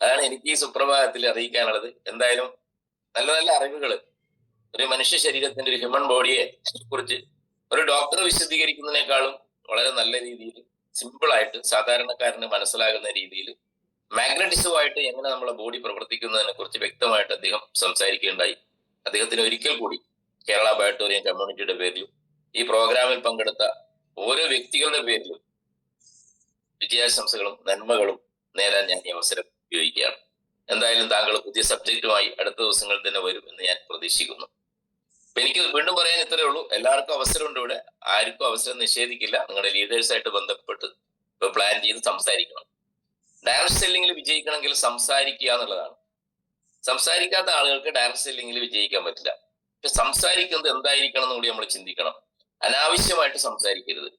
അതാണ് എനിക്ക് ഈ സുപ്രഭാതത്തിൽ അറിയിക്കാനുള്ളത്. എന്തായാലും നല്ല നല്ല അറിവുകൾ ഒരു മനുഷ്യ ശരീരത്തിന്റെ, ഒരു ഹ്യൂമൻ ബോഡിയെ കുറിച്ച് ഒരു ഡോക്ടർ വിശദീകരിക്കുന്നതിനേക്കാളും വളരെ നല്ല രീതിയിൽ, സിമ്പിളായിട്ട് സാധാരണക്കാരന് മനസ്സിലാകുന്ന രീതിയിൽ മാഗ്നറ്റിസമായിട്ട് എങ്ങനെ നമ്മളെ ബോഡി പ്രവർത്തിക്കുന്നതിനെ കുറിച്ച് വ്യക്തമായിട്ട് അദ്ദേഹം സംസാരിക്കുകയുണ്ടായി. അദ്ദേഹത്തിന് ഒരിക്കൽ കൂടി കേരള ബാറ്റോറിയം കമ്മ്യൂണിറ്റിയുടെ പേരിലും ഈ പ്രോഗ്രാമിൽ പങ്കെടുത്ത ഓരോ വ്യക്തികളുടെ പേരിലും വിജയാശംസകളും നന്മകളും നേരാൻ ഞാൻ ഈ അവസരം ഉപയോഗിക്കുകയാണ്. എന്തായാലും താങ്കൾ പുതിയ സബ്ജക്റ്റുമായി അടുത്ത ദിവസങ്ങളിൽ തന്നെ വരും എന്ന് ഞാൻ പ്രതീക്ഷിക്കുന്നു. അപ്പൊ എനിക്ക് വീണ്ടും പറയാൻ ഇത്രയേ ഉള്ളൂ. എല്ലാവർക്കും അവസരമുണ്ട് ഇവിടെ, ആർക്കും അവസരം നിഷേധിക്കില്ല. നിങ്ങളുടെ ലീഡേഴ്സായിട്ട് ബന്ധപ്പെട്ട് പ്ലാൻ ചെയ്ത് സംസാരിക്കണം. ഡയറക്ട് സെല്ലിങ്ങിൽ വിജയിക്കണമെങ്കിൽ സംസാരിക്കുക എന്നുള്ളതാണ്. സംസാരിക്കാത്ത ആളുകൾക്ക് ഡയറക്ട് സെല്ലിങ്ങിൽ വിജയിക്കാൻ പറ്റില്ല. പക്ഷെ സംസാരിക്കുന്നത് എന്തായിരിക്കണം എന്ന് കൂടി നമ്മൾ ചിന്തിക്കണം. അനാവശ്യമായിട്ട് സംസാരിക്കരുത്.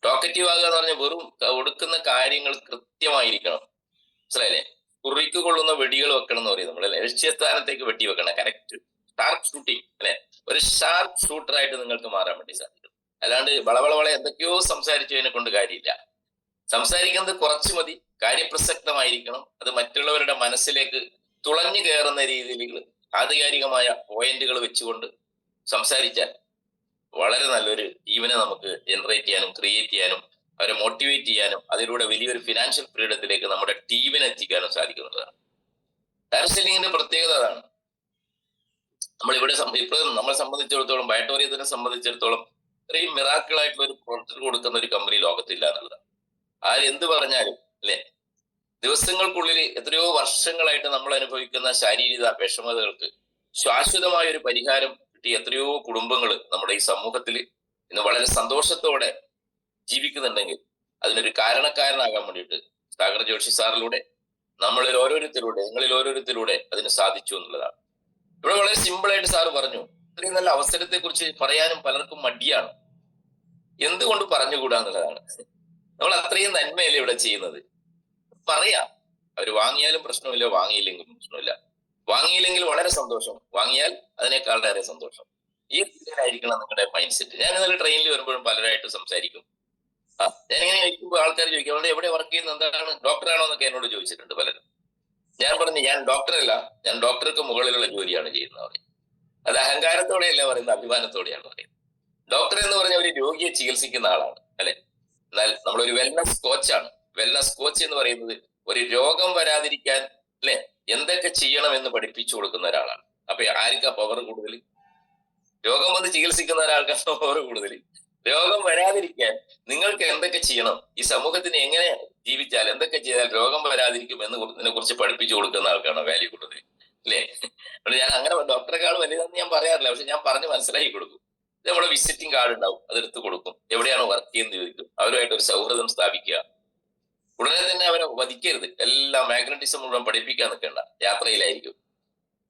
ടോക്കറ്റീവ് ആകുക എന്ന് പറഞ്ഞാൽ വെറും കൊടുക്കുന്ന കാര്യങ്ങൾ കൃത്യമായിരിക്കണം. മനസ്സിലായില്ലേ? കുറിക്ക് കൊള്ളുന്ന വെടികൾ വെക്കണം എന്ന് പറയും നമ്മളല്ലേ. ലക്ഷ്യസ്ഥാനത്തേക്ക് വെടി വെക്കണം. കറക്റ്റ് ഷാർപ്പ് ഷൂട്ടിങ് അല്ലെ. ഒരു ഷാർപ്പ് ഷൂട്ടറായിട്ട് നിങ്ങൾക്ക് മാറാൻ വേണ്ടി സാധിക്കും. അല്ലാണ്ട് വളവളവളെ എന്തൊക്കെയോ സംസാരിച്ചതിനെ കൊണ്ട് കാര്യമില്ല. സംസാരിക്കുന്നത് കുറച്ചു മതി, കാര്യപ്രസക്തമായിരിക്കണം. അത് മറ്റുള്ളവരുടെ മനസ്സിലേക്ക് തുളഞ്ഞു കയറുന്ന രീതിയിൽ ആധികാരികമായ പോയിന്റുകൾ വെച്ചുകൊണ്ട് സംസാരിച്ചാൽ വളരെ നല്ലൊരു ടീമിനെ നമുക്ക് ജനറേറ്റ് ചെയ്യാനും ക്രിയേറ്റ് ചെയ്യാനും അവരെ മോട്ടിവേറ്റ് ചെയ്യാനും അതിലൂടെ വലിയൊരു ഫിനാൻഷ്യൽ ഫ്രീഡത്തിലേക്ക് നമ്മുടെ ടീമിനെ എത്തിക്കാനും സാധിക്കുന്നതാണ്. ഡയറക്ട് സെല്ലിങ്ങിന്റെ പ്രത്യേകത അതാണ്. നമ്മളിവിടെ ഇപ്പോഴും നമ്മളെ സംബന്ധിച്ചിടത്തോളം, ബാറ്റോറിയത്തിനെ സംബന്ധിച്ചിടത്തോളം ഇത്രയും മിറാക്കിളായിട്ടുള്ള ഒരു പ്രൊഡക്റ്റ് കൊടുക്കുന്ന ഒരു കമ്പനി ലോകത്തില്ല എന്നുള്ളതാണ്. ആരെന്ത് പറഞ്ഞാലും അല്ലെ, ദിവസങ്ങൾക്കുള്ളിൽ എത്രയോ വർഷങ്ങളായിട്ട് നമ്മൾ അനുഭവിക്കുന്ന ശാരീരിക വിഷമതകൾക്ക് ശാശ്വതമായ ഒരു പരിഹാരം കിട്ടിയ എത്രയോ കുടുംബങ്ങൾ നമ്മുടെ ഈ സമൂഹത്തിൽ ഇന്ന് വളരെ സന്തോഷത്തോടെ ജീവിക്കുന്നുണ്ടെങ്കിൽ അതിനൊരു കാരണക്കാരനാകാൻ വേണ്ടിയിട്ട് സാഗർ ജോഷി സാറിലൂടെ നിങ്ങളിൽ ഓരോരുത്തരിലൂടെ അതിന് സാധിച്ചു എന്നുള്ളതാണ്. ഇവിടെ വളരെ സിമ്പിളായിട്ട് സാറ് പറഞ്ഞു. ഇത്രയും നല്ല അവസരത്തെ കുറിച്ച് പറയാനും പലർക്കും മടിയാണ്. എന്തുകൊണ്ട് പറഞ്ഞുകൂടാന്നുള്ളതാണ്. നമ്മൾ അത്രയും നന്മയല്ലേ ഇവിടെ ചെയ്യുന്നത്. പറയാം. അവർ വാങ്ങിയാലും പ്രശ്നമില്ല, വാങ്ങിയില്ലെങ്കിലും പ്രശ്നമില്ല. വാങ്ങിയില്ലെങ്കിൽ വളരെ സന്തോഷം, വാങ്ങിയാൽ അതിനേക്കാൾ ഏറെ സന്തോഷം. ഈ രീതിയിലായിരിക്കണം നിങ്ങളുടെ മൈൻഡ് സെറ്റ്. ഞാൻ ഇന്നലെ ട്രെയിനിൽ വരുമ്പോഴും പലരായിട്ട് സംസാരിക്കും. ഞാനിങ്ങനെ ഇരിക്കുമ്പോൾ ആൾക്കാർ ചോദിക്കും, അവിടെ എവിടെ വർക്ക് ചെയ്യുന്നത്, എന്താണ്, ഡോക്ടറാണോ എന്നൊക്കെ എന്നോട് ചോദിച്ചിട്ടുണ്ട് പലരും. ഞാൻ പറഞ്ഞു, ഞാൻ ഡോക്ടറല്ല, ഞാൻ ഡോക്ടർക്ക് മുകളിലുള്ള ജോലിയാണ് ചെയ്യുന്നത്. അത് അഹങ്കാരത്തോടെയല്ല പറയുന്നത്, അഭിമാനത്തോടെയാണ് പറയുന്നത്. ഡോക്ടർ എന്ന് പറഞ്ഞ ഒരു രോഗിയെ ചികിത്സിക്കുന്ന ആളാണ് അല്ലെ. എന്നാൽ നമ്മളൊരു വെൽനസ് കോച്ചാണ്. വെൽനസ് കോച്ച് എന്ന് പറയുന്നത് ഒരു രോഗം വരാതിരിക്കാൻ അല്ലെ എന്തൊക്കെ ചെയ്യണം എന്ന് പഠിപ്പിച്ചു കൊടുക്കുന്ന ഒരാളാണ്. അപ്പൊ ആർക്കാ പവർ കൂടുതൽ? രോഗം വന്ന് ചികിത്സിക്കുന്ന ഒരാൾക്കാണ് പവർ കൂടുതൽ. രോഗം വരാതിരിക്കാൻ നിങ്ങൾക്ക് എന്തൊക്കെ ചെയ്യണം, ഈ സമൂഹത്തിന് എങ്ങനെ ജീവിച്ചാൽ എന്തൊക്കെ ചെയ്താൽ രോഗം വരാതിരിക്കും എന്നതിനെ കുറിച്ച് പഠിപ്പിച്ചു കൊടുക്കുന്ന ആൾക്കാണ് വാല്യൂ കൂടുതൽ അല്ലേ. ഞാൻ അങ്ങനെ ഡോക്ടറെക്കാൾ വലുതെന്ന് ഞാൻ പറയാറില്ല, പക്ഷെ ഞാൻ പറഞ്ഞ് മനസ്സിലാക്കി കൊടുക്കും. നമ്മുടെ വിസിറ്റിംഗ് കാർഡ് ഉണ്ടാവും, അതെടുത്ത് കൊടുക്കും. എവിടെയാണ് വർക്ക് ചെയ്യുന്നത് ചോദിക്കും. അവരുമായിട്ട് ഒരു സൗഹൃദം സ്ഥാപിക്കുക. ഉടനെ തന്നെ അവരെ വധിക്കരുത്. എല്ലാം മാഗ്നറ്റിസം മുഴുവൻ പഠിപ്പിക്കാൻ നിൽക്കേണ്ട, യാത്രയിലായിരിക്കും.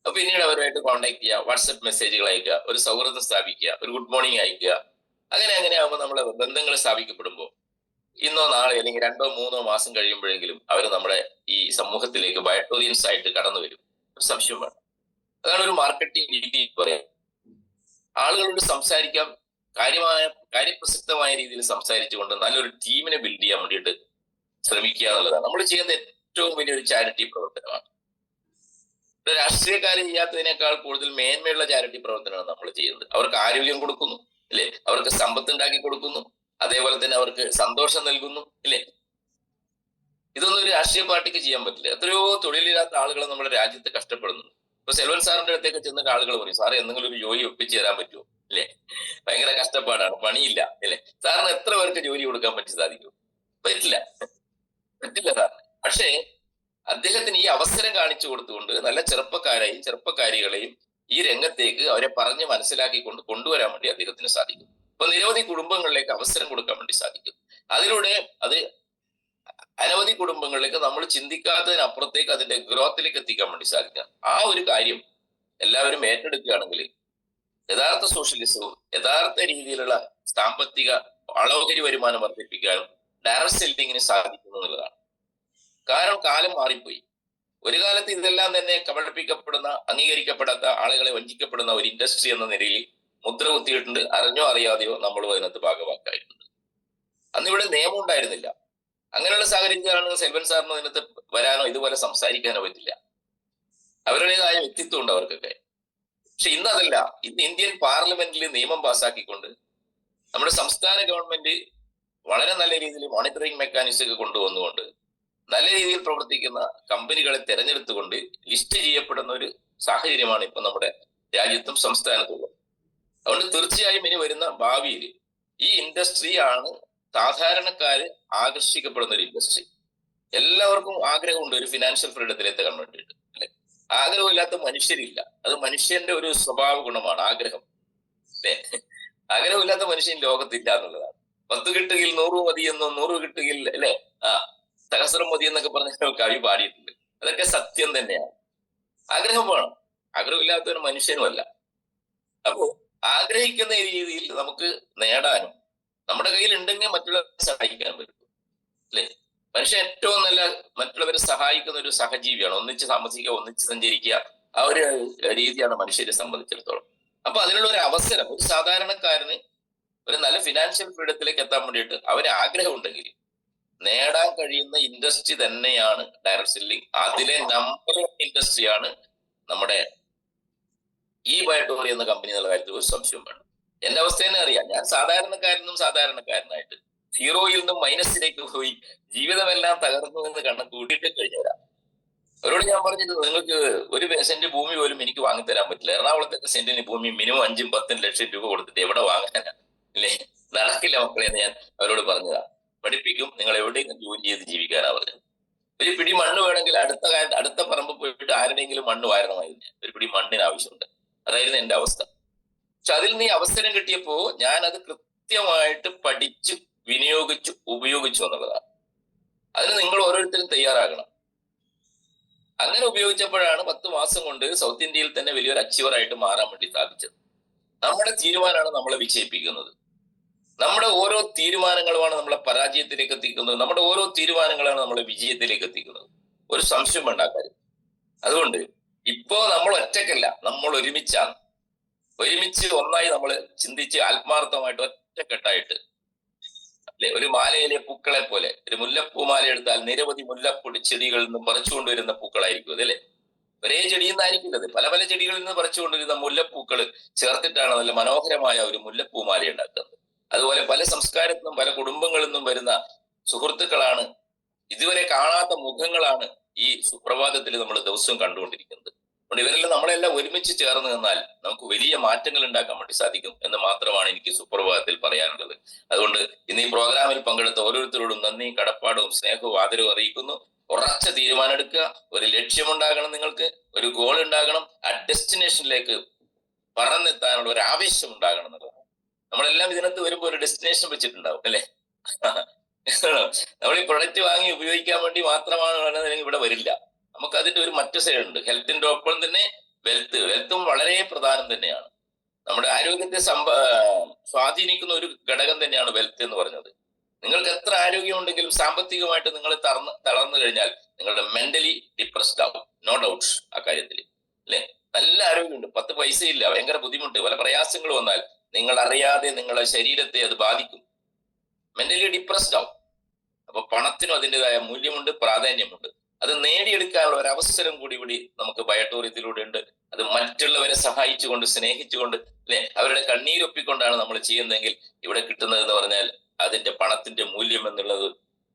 അപ്പൊ പിന്നീട് അവരുമായിട്ട് കോൺടാക്ട് ചെയ്യുക, വാട്സപ്പ് മെസ്സേജുകൾ അയക്കുക, ഒരു സൗഹൃദം സ്ഥാപിക്കുക, ഒരു ഗുഡ് മോർണിംഗ് അയക്കുക. അങ്ങനെ ആകുമ്പോൾ നമ്മളെ ബന്ധങ്ങൾ സ്ഥാപിക്കപ്പെടുമ്പോൾ ഇന്നോ നാളെ അല്ലെങ്കിൽ 2-3 മാസം കഴിയുമ്പോഴെങ്കിലും അവർ നമ്മുടെ ഈ സമൂഹത്തിലേക്ക് ബയോട്ടോറിയൻസ് ആയിട്ട് കടന്നു വരും. ഒരു സംശയം വേണം. അതാണ് ഒരു മാർക്കറ്റിംഗ് രീതി പറയാം. ആളുകളോട് സംസാരിക്കാം, കാര്യപ്രസക്തമായ രീതിയിൽ സംസാരിച്ചുകൊണ്ട് നല്ലൊരു ടീമിനെ ബിൽഡ് ചെയ്യാൻ വേണ്ടിയിട്ട് ശ്രമിക്കുക എന്നുള്ളതാണ് നമ്മൾ ചെയ്യുന്ന ഏറ്റവും വലിയൊരു ചാരിറ്റി പ്രവർത്തനമാണ്. രാഷ്ട്രീയക്കാർ ചെയ്യാത്തതിനേക്കാൾ കൂടുതൽ മേന്മയുള്ള ചാരിറ്റി പ്രവർത്തനമാണ് നമ്മൾ ചെയ്യുന്നത്. അവർക്ക് ആരോഗ്യം കൊടുക്കുന്നു അല്ലെ, അവർക്ക് സമ്പത്ത് ഉണ്ടാക്കി കൊടുക്കുന്നു, അതേപോലെ തന്നെ അവർക്ക് സന്തോഷം നൽകുന്നു ഇല്ലേ. ഇതൊന്നും ഒരു രാഷ്ട്രീയ പാർട്ടിക്ക് ചെയ്യാൻ പറ്റില്ല. എത്രയോ തൊഴിലില്ലാത്ത ആളുകൾ നമ്മുടെ രാജ്യത്ത് കഷ്ടപ്പെടുന്നു. ഇപ്പൊ സെൽവൻ സാറിന്റെ അടുത്തേക്ക് ചെന്നിട്ട് ആളുകൾ പറയും, സാറേ എന്തെങ്കിലും ഒരു ജോലി ഒപ്പിച്ചു തരാൻ പറ്റുമോ? അല്ലേ? ഭയങ്കര കഷ്ടപ്പാടാണ്, പണിയില്ല അല്ലേ? സാറിന് എത്ര പേർക്ക് ജോലി കൊടുക്കാൻ സാധിക്കും? പറ്റില്ല, പറ്റില്ല സാർ. പക്ഷേ അദ്ദേഹത്തിന് ഈ അവസരം കാണിച്ചു കൊടുത്തുകൊണ്ട് നല്ല ചെറുപ്പക്കാരെയും ചെറുപ്പക്കാരികളെയും ഈ രംഗത്തേക്ക് അവരെ പറഞ്ഞ് മനസ്സിലാക്കിക്കൊണ്ട് കൊണ്ടുവരാൻ വേണ്ടി അദ്ദേഹത്തിന് സാധിക്കും. അപ്പൊ നിരവധി കുടുംബങ്ങളിലേക്ക് അവസരം കൊടുക്കാൻ വേണ്ടി സാധിക്കും. അതിലൂടെ അത് അനവധി കുടുംബങ്ങളിലേക്ക് നമ്മൾ ചിന്തിക്കാത്തതിനപ്പുറത്തേക്ക് അതിന്റെ ഗ്രോത്തിലേക്ക് എത്തിക്കാൻ വേണ്ടി സാധിക്കാം. ആ ഒരു കാര്യം എല്ലാവരും ഏറ്റെടുക്കുകയാണെങ്കിൽ യഥാർത്ഥ സോഷ്യലിസവും യഥാർത്ഥ രീതിയിലുള്ള സാമ്പത്തിക ഓഹരി വരുമാനം വർദ്ധിപ്പിക്കാനും ഡയറക്ട് സെല്ലിങ്ങിന് സാധിക്കുന്നു എന്നുള്ളതാണ്. കാരണം കാലം മാറിപ്പോയി. ഒരു കാലത്ത് ഇതെല്ലാം തന്നെ കബളിപ്പിക്കപ്പെടുന്ന, അംഗീകരിക്കപ്പെടാത്ത, ആളുകളെ വഞ്ചിക്കപ്പെടുന്ന ഒരു ഇൻഡസ്ട്രി എന്ന നിലയിൽ മുദ്ര കുത്തിയിട്ടുണ്ട്. അറിഞ്ഞോ അറിയാതെയോ നമ്മളും അതിനകത്ത് ഭാഗമാക്കായിട്ടുണ്ട്. അന്നിവിടെ നിയമം ഉണ്ടായിരുന്നില്ല. അങ്ങനെയുള്ള സാഹചര്യത്തിലാണ് സെൽവൻ സാറിന് അതിനകത്ത് വരാനോ ഇതുപോലെ സംസാരിക്കാനോ പറ്റില്ല. അവരുടേതായ വ്യക്തിത്വം ഉണ്ട് അവർക്കൊക്കെ. പക്ഷെ ഇന്നതല്ല. ഇന്ന് ഇന്ത്യൻ പാർലമെന്റിൽ നിയമം പാസ്സാക്കിക്കൊണ്ട് നമ്മുടെ സംസ്ഥാന ഗവൺമെന്റ് വളരെ നല്ല രീതിയിൽ മോണിറ്ററിംഗ് മെക്കാനിസം ഒക്കെ കൊണ്ടുവന്നുകൊണ്ട് നല്ല രീതിയിൽ പ്രവർത്തിക്കുന്ന കമ്പനികളെ തെരഞ്ഞെടുത്തുകൊണ്ട് ലിസ്റ്റ് ചെയ്യപ്പെടുന്ന ഒരു സാഹചര്യമാണ് ഇപ്പൊ നമ്മുടെ രാജ്യത്തും സംസ്ഥാനത്തുള്ളത്. അതുകൊണ്ട് തീർച്ചയായും ഇനി വരുന്ന ഭാവിയിൽ ഈ ഇൻഡസ്ട്രി ആണ് സാധാരണക്കാര് ആകർഷിക്കപ്പെടുന്ന ഒരു ഇൻഡസ്ട്രി. എല്ലാവർക്കും ആഗ്രഹമുണ്ട് ഒരു ഫിനാൻഷ്യൽ ഫ്രീഡത്തിലേക്ക് എത്താൻ വേണ്ടിയിട്ട്, അല്ലെ? ആഗ്രഹമില്ലാത്ത മനുഷ്യരില്ല. അത് മനുഷ്യന്റെ ഒരു സ്വഭാവ ഗുണമാണ് ആഗ്രഹം, അല്ലെ? ആഗ്രഹമില്ലാത്ത മനുഷ്യൻ ലോകത്തില്ല എന്നുള്ളതാണ്. 10 കിട്ടുകിൽ 100 മതിയെന്നും 100 കിട്ടുകിൽ അല്ലെ സഹസ്രം മതി എന്നൊക്കെ പറഞ്ഞ കവി പാടിയിട്ടുണ്ട്. അതൊക്കെ സത്യം തന്നെയാണ്. ആഗ്രഹം വേണം. ആഗ്രഹമില്ലാത്ത ഒരു മനുഷ്യനുമല്ല. അപ്പോ ആഗ്രഹിക്കുന്ന രീതിയിൽ നമുക്ക് നേടാനും നമ്മുടെ കയ്യിൽ ഉണ്ടെങ്കിൽ മറ്റുള്ളവരെ സഹായിക്കാൻ പറ്റും, അല്ലെ? മനുഷ്യൻ ഏറ്റവും നല്ല മറ്റുള്ളവരെ സഹായിക്കുന്ന ഒരു സഹജീവിയാണ്. ഒന്നിച്ച് താമസിക്കുക, ഒന്നിച്ച് സഞ്ചരിക്കുക, ആ ഒരു രീതിയാണ് മനുഷ്യരെ സംബന്ധിച്ചിടത്തോളം. അപ്പൊ അതിനുള്ള ഒരു അവസരം ഒരു സാധാരണക്കാരന് ഒരു നല്ല ഫിനാൻഷ്യൽ ഫ്രീഡത്തിലേക്ക് എത്താൻ വേണ്ടിയിട്ട് അവന് ആഗ്രഹം ഉണ്ടെങ്കിൽ നേടാൻ കഴിയുന്ന ഇൻഡസ്ട്രി തന്നെയാണ് ഡയറക്ട് സെല്ലിംഗ്. അതിലെ നമ്പർ 1 ഇൻഡസ്ട്രിയാണ് നമ്മുടെ ഈ ബയോട്ടോറി എന്ന കമ്പനി എന്നുള്ള കാര്യത്തിൽ ഒരു സംശയം വേണം. എന്റെ അവസ്ഥ തന്നെ അറിയാം. ഞാൻ സാധാരണക്കാരനായിട്ട് സീറോയിൽ നിന്നും മൈനസിലേക്ക് പോയി ജീവിതമെല്ലാം തകർന്നു എന്ന് കണക്ക് കൂട്ടിയിട്ട് കഴിഞ്ഞുവരാം. അവരോട് ഞാൻ പറഞ്ഞത്, നിങ്ങൾക്ക് ഒരു സെന്റ് ഭൂമി പോലും എനിക്ക് വാങ്ങിത്തരാൻ പറ്റില്ല. എറണാകുളത്തൊക്കെ സെന്റിന് ഭൂമി മിനിമം 5-10 ലക്ഷം രൂപ കൊടുത്തിട്ട് എവിടെ വാങ്ങാനാ, അല്ലേ? നടക്കില്ല മക്കളെ എന്ന് ഞാൻ അവരോട് പറഞ്ഞതാ. പഠിപ്പിക്കും, നിങ്ങൾ എവിടെയെങ്കിലും ജോലി ചെയ്ത് ജീവിക്കാനാ പറഞ്ഞത്. ഒരു പിടി മണ്ണ് വേണമെങ്കിൽ അടുത്ത പറമ്പ് പോയിട്ട് ആരുടെയെങ്കിലും മണ്ണ് വാരണമായിരുന്നു. ഒരു പിടി മണ്ണിന് ആവശ്യമുണ്ട്. അതായിരുന്നു എന്റെ അവസ്ഥ. പക്ഷെ അതിൽ നീ അവസരം കിട്ടിയപ്പോ ഞാൻ അത് കൃത്യമായിട്ട് പഠിച്ചു, വിനിയോഗിച്ചു, ഉപയോഗിച്ചു എന്നുള്ളതാണ്. അതിന് നിങ്ങൾ ഓരോരുത്തരും തയ്യാറാകണം. അങ്ങനെ ഉപയോഗിച്ചപ്പോഴാണ് 10 മാസം കൊണ്ട് സൗത്ത് ഇന്ത്യയിൽ തന്നെ വലിയൊരു അച്ചീവറായിട്ട് മാറാൻ വേണ്ടി സാധിച്ചത്. നമ്മുടെ തീരുമാനമാണ് നമ്മളെ വിജയിപ്പിക്കുന്നത്. നമ്മുടെ ഓരോ തീരുമാനങ്ങളുമാണ് നമ്മളെ പരാജയത്തിലേക്ക് എത്തിക്കുന്നത്. നമ്മുടെ ഓരോ തീരുമാനങ്ങളാണ് നമ്മളെ വിജയത്തിലേക്ക് എത്തിക്കുന്നത്. ഒരു സംശയം വേണ്ട കാര്യം. അതുകൊണ്ട് ഇപ്പോ നമ്മൾ ഒറ്റക്കല്ല, നമ്മൾ ഒരുമിച്ചാണ്. ഒരുമിച്ച് ഒന്നായി നമ്മൾ ചിന്തിച്ച് ആത്മാർത്ഥമായിട്ട് ഒറ്റക്കെട്ടായിട്ട്, അല്ലെ? ഒരു മാലയിലെ പൂക്കളെ പോലെ, ഒരു മുല്ലപ്പൂമാല എടുത്താൽ നിരവധി മുല്ലപ്പൊടി ചെടികളിൽ നിന്നും പറിച്ചുകൊണ്ടുവരുന്ന പൂക്കളായിരിക്കും അതല്ലേ? ഒരേ ചെടിയിൽ നിന്നായിരിക്കില്ല അത്. പല പല ചെടികളിൽ നിന്ന് പറിച്ചുകൊണ്ടിരുന്ന മുല്ലപ്പൂക്കൾ ചേർത്തിട്ടാണ് നല്ല മനോഹരമായ ഒരു മുല്ലപ്പൂമാല ഉണ്ടാക്കുന്നത്. അതുപോലെ പല സംസ്കാരത്തിൽ നിന്നും പല കുടുംബങ്ങളിൽ നിന്നും വരുന്ന സുഹൃത്തുക്കളാണ്, ഇതുവരെ കാണാത്ത മുഖങ്ങളാണ് ഈ സുപ്രഭാതത്തിൽ നമ്മൾ ദിവസവും കണ്ടുകൊണ്ടിരിക്കുന്നത്. അതുകൊണ്ട് ഇവരെല്ലാം നമ്മളെല്ലാം ഒരുമിച്ച് ചേർന്ന് നിന്നാൽ നമുക്ക് വലിയ മാറ്റങ്ങൾ ഉണ്ടാക്കാൻ വേണ്ടി സാധിക്കും എന്ന് മാത്രമാണ് എനിക്ക് സുപ്രഭാതത്തിൽ പറയാനുള്ളത്. അതുകൊണ്ട് ഇന്ന് ഈ പ്രോഗ്രാമിൽ പങ്കെടുത്ത ഓരോരുത്തരോടും നന്ദിയും കടപ്പാടും സ്നേഹവും ആദരവും അറിയിക്കുന്നു. ഉറച്ച തീരുമാനം എടുക്കുക. ഒരു ലക്ഷ്യമുണ്ടാകണം, നിങ്ങൾക്ക് ഒരു ഗോൾ ഉണ്ടാകണം. ആ ഡെസ്റ്റിനേഷനിലേക്ക് പറന്നെത്താനുള്ള ഒരു ആവേശം ഉണ്ടാകണം എന്നുള്ളതാണ്. നമ്മളെല്ലാം ഇതിനകത്ത് വരുമ്പോൾ ഒരു ഡെസ്റ്റിനേഷൻ വെച്ചിട്ടുണ്ടാവും, അല്ലെ? നമ്മൾ ഈ പ്രൊഡക്റ്റ് വാങ്ങി ഉപയോഗിക്കാൻ വേണ്ടി മാത്രമാണ് ഇവിടെ വരില്ല. നമുക്ക് അതിന്റെ ഒരു മറ്റു സൈഡ് ഉണ്ട്. ഹെൽത്തിന്റെ ഒപ്പം തന്നെ വെൽത്തും വളരെ പ്രധാനം തന്നെയാണ്. നമ്മുടെ ആരോഗ്യത്തെ സ്വാധീനിക്കുന്ന ഒരു ഘടകം തന്നെയാണ് വെൽത്ത് എന്ന് പറഞ്ഞത്. നിങ്ങൾക്ക് എത്ര ആരോഗ്യം ഉണ്ടെങ്കിലും സാമ്പത്തികമായിട്ട് നിങ്ങൾ തളർന്നു കഴിഞ്ഞാൽ നിങ്ങളുടെ മെന്റലി ഡിപ്രസ്ഡ് ആവും. നോ ഡൗട്ട്സ് ആ കാര്യത്തിൽ, അല്ലെ? നല്ല ആരോഗ്യമുണ്ട്, 10 പൈസ ഇല്ല, ഭയങ്കര ബുദ്ധിമുട്ട്, പല പ്രയാസങ്ങൾ വന്നാൽ നിങ്ങൾ അറിയാതെ നിങ്ങളുടെ ശരീരത്തെ അത് ബാധിക്കും. മെന്റലി ഡിപ്രസ്ഡ് ആവും. അപ്പൊ പണത്തിനും അതിൻ്റെതായ മൂല്യമുണ്ട്, പ്രാധാന്യമുണ്ട്. അത് നേടിയെടുക്കാനുള്ള ഒരു അവസരം കൂടി നമുക്ക് ബയോട്ടോറിയത്തിലൂടെ ഉണ്ട്. അത് മറ്റുള്ളവരെ സഹായിച്ചുകൊണ്ട്, സ്നേഹിച്ചുകൊണ്ട്, അല്ലെ? അവരുടെ കണ്ണീരൊപ്പിക്കൊണ്ടാണ് നമ്മൾ ചെയ്യുന്നതെങ്കിൽ ഇവിടെ കിട്ടുന്നതെന്ന് പറഞ്ഞാൽ അതിന്റെ പണത്തിന്റെ മൂല്യം എന്നുള്ളത്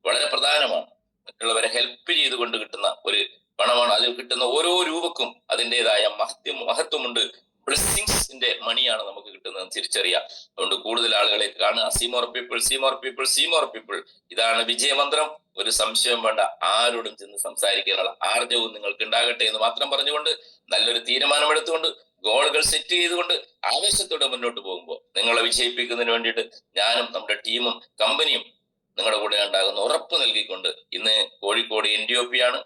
വളരെ പ്രധാനമാണ്. മറ്റുള്ളവരെ ഹെൽപ്പ് ചെയ്തുകൊണ്ട് കിട്ടുന്ന ഒരു പണമാണ്. അതിൽ കിട്ടുന്ന ഓരോ രൂപക്കും അതിൻ്റെതായ മഹത്വമുണ്ട്, ബ്ലെസ്സിങ്സിന്റെ മണിയാണ് നമുക്ക് കിട്ടുന്നത് തിരിച്ചറിയാം. അതുകൊണ്ട് കൂടുതൽ ആളുകളെ കാണുക. See more people, see more people, see more people. ഇതാണ് വിജയമന്ത്രം. ഒരു സംശയം വേണ്ട. ആരോടും ചെന്ന് സംസാരിക്കാനുള്ള ആർജവും നിങ്ങൾക്ക് ഉണ്ടാകട്ടെ എന്ന് മാത്രം പറഞ്ഞുകൊണ്ട്, നല്ലൊരു തീരുമാനമെടുത്തുകൊണ്ട്, ഗോളുകൾ സെറ്റ് ചെയ്തുകൊണ്ട് ആവേശത്തോടെ മുന്നോട്ട് പോകുമ്പോൾ നിങ്ങളെ വിജയിപ്പിക്കുന്നതിന് വേണ്ടിയിട്ട് ഞാനും നമ്മുടെ ടീമും കമ്പനിയും നിങ്ങളുടെ കൂടെ ഉണ്ടാകുന്ന ഉറപ്പ് നൽകിക്കൊണ്ട്, ഇന്ന് കോഴിക്കോട് NDOP ആണ്.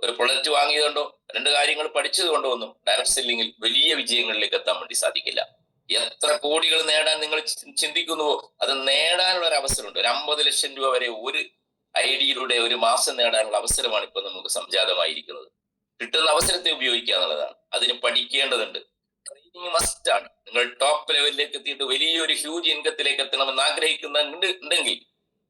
ഒരു പ്രൊഡക്റ്റ് വാങ്ങിയതുകൊണ്ടോ 2 കാര്യങ്ങൾ പഠിച്ചത് കൊണ്ടോ ഒന്നും ഡയറക്ട് സെല്ലിങ്ങിൽ വലിയ വിജയങ്ങളിലേക്ക് എത്താൻ വേണ്ടി സാധിക്കില്ല. എത്ര കോടികൾ നേടാൻ നിങ്ങൾ ചിന്തിക്കുന്നുവോ അത് നേടാനുള്ള ഒരു അവസരമുണ്ട്. ഒരു 50 ലക്ഷം രൂപ വരെ ഒരു ഐഡിയിലൂടെ ഒരു മാസം നേടാനുള്ള അവസരമാണ് ഇപ്പൊ നമുക്ക് സംജാതമായിരിക്കുന്നത്. കിട്ടുന്ന അവസരത്തെ ഉപയോഗിക്കുക എന്നുള്ളതാണ്. അതിന് പഠിക്കേണ്ടതുണ്ട്. ട്രെയിനിങ് മസ്റ്റ് ആണ്. നിങ്ങൾ ടോപ്പ് ലെവലിലേക്ക് എത്തിയിട്ട് വലിയൊരു ഹ്യൂജ് ഇൻകത്തിലേക്ക് എത്തണമെന്ന് ആഗ്രഹിക്കുന്നുണ്ടെങ്കിൽ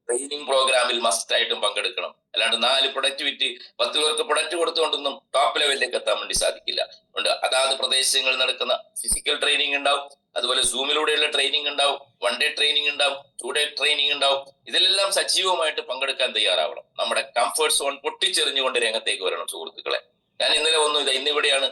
ട്രെയിനിങ് പ്രോഗ്രാമിൽ മസ്റ്റ് ആയിട്ടും പങ്കെടുക്കണം. അല്ലാണ്ട് 4 പ്രൊഡക്റ്റ് വിറ്റ് 10 പേർക്ക് പ്രൊഡക്റ്റ് കൊടുത്തുകൊണ്ടൊന്നും ടോപ്പ് ലെവലിലേക്ക് എത്താൻ വേണ്ടി സാധിക്കില്ല. അതുകൊണ്ട് അതാത് പ്രദേശങ്ങളിൽ നടക്കുന്ന ഫിസിക്കൽ ട്രെയിനിങ് ഉണ്ടാവും, അതുപോലെ സൂമിലൂടെയുള്ള ട്രെയിനിങ് ഉണ്ടാവും, 1 ഡേ ട്രെയിനിങ് ഉണ്ടാവും, 2 ഡേ ട്രെയിനിങ് ഉണ്ടാവും. ഇതിലെല്ലാം സജീവമായിട്ട് പങ്കെടുക്കാൻ തയ്യാറാവണം. നമ്മുടെ കംഫർട്ട് സോൺ പൊട്ടിച്ചെറിഞ്ഞുകൊണ്ട് രംഗത്തേക്ക് വരണം സുഹൃത്തുക്കളെ. ഞാൻ ഇന്നലെ ഇന്നിവിടെയാണ്,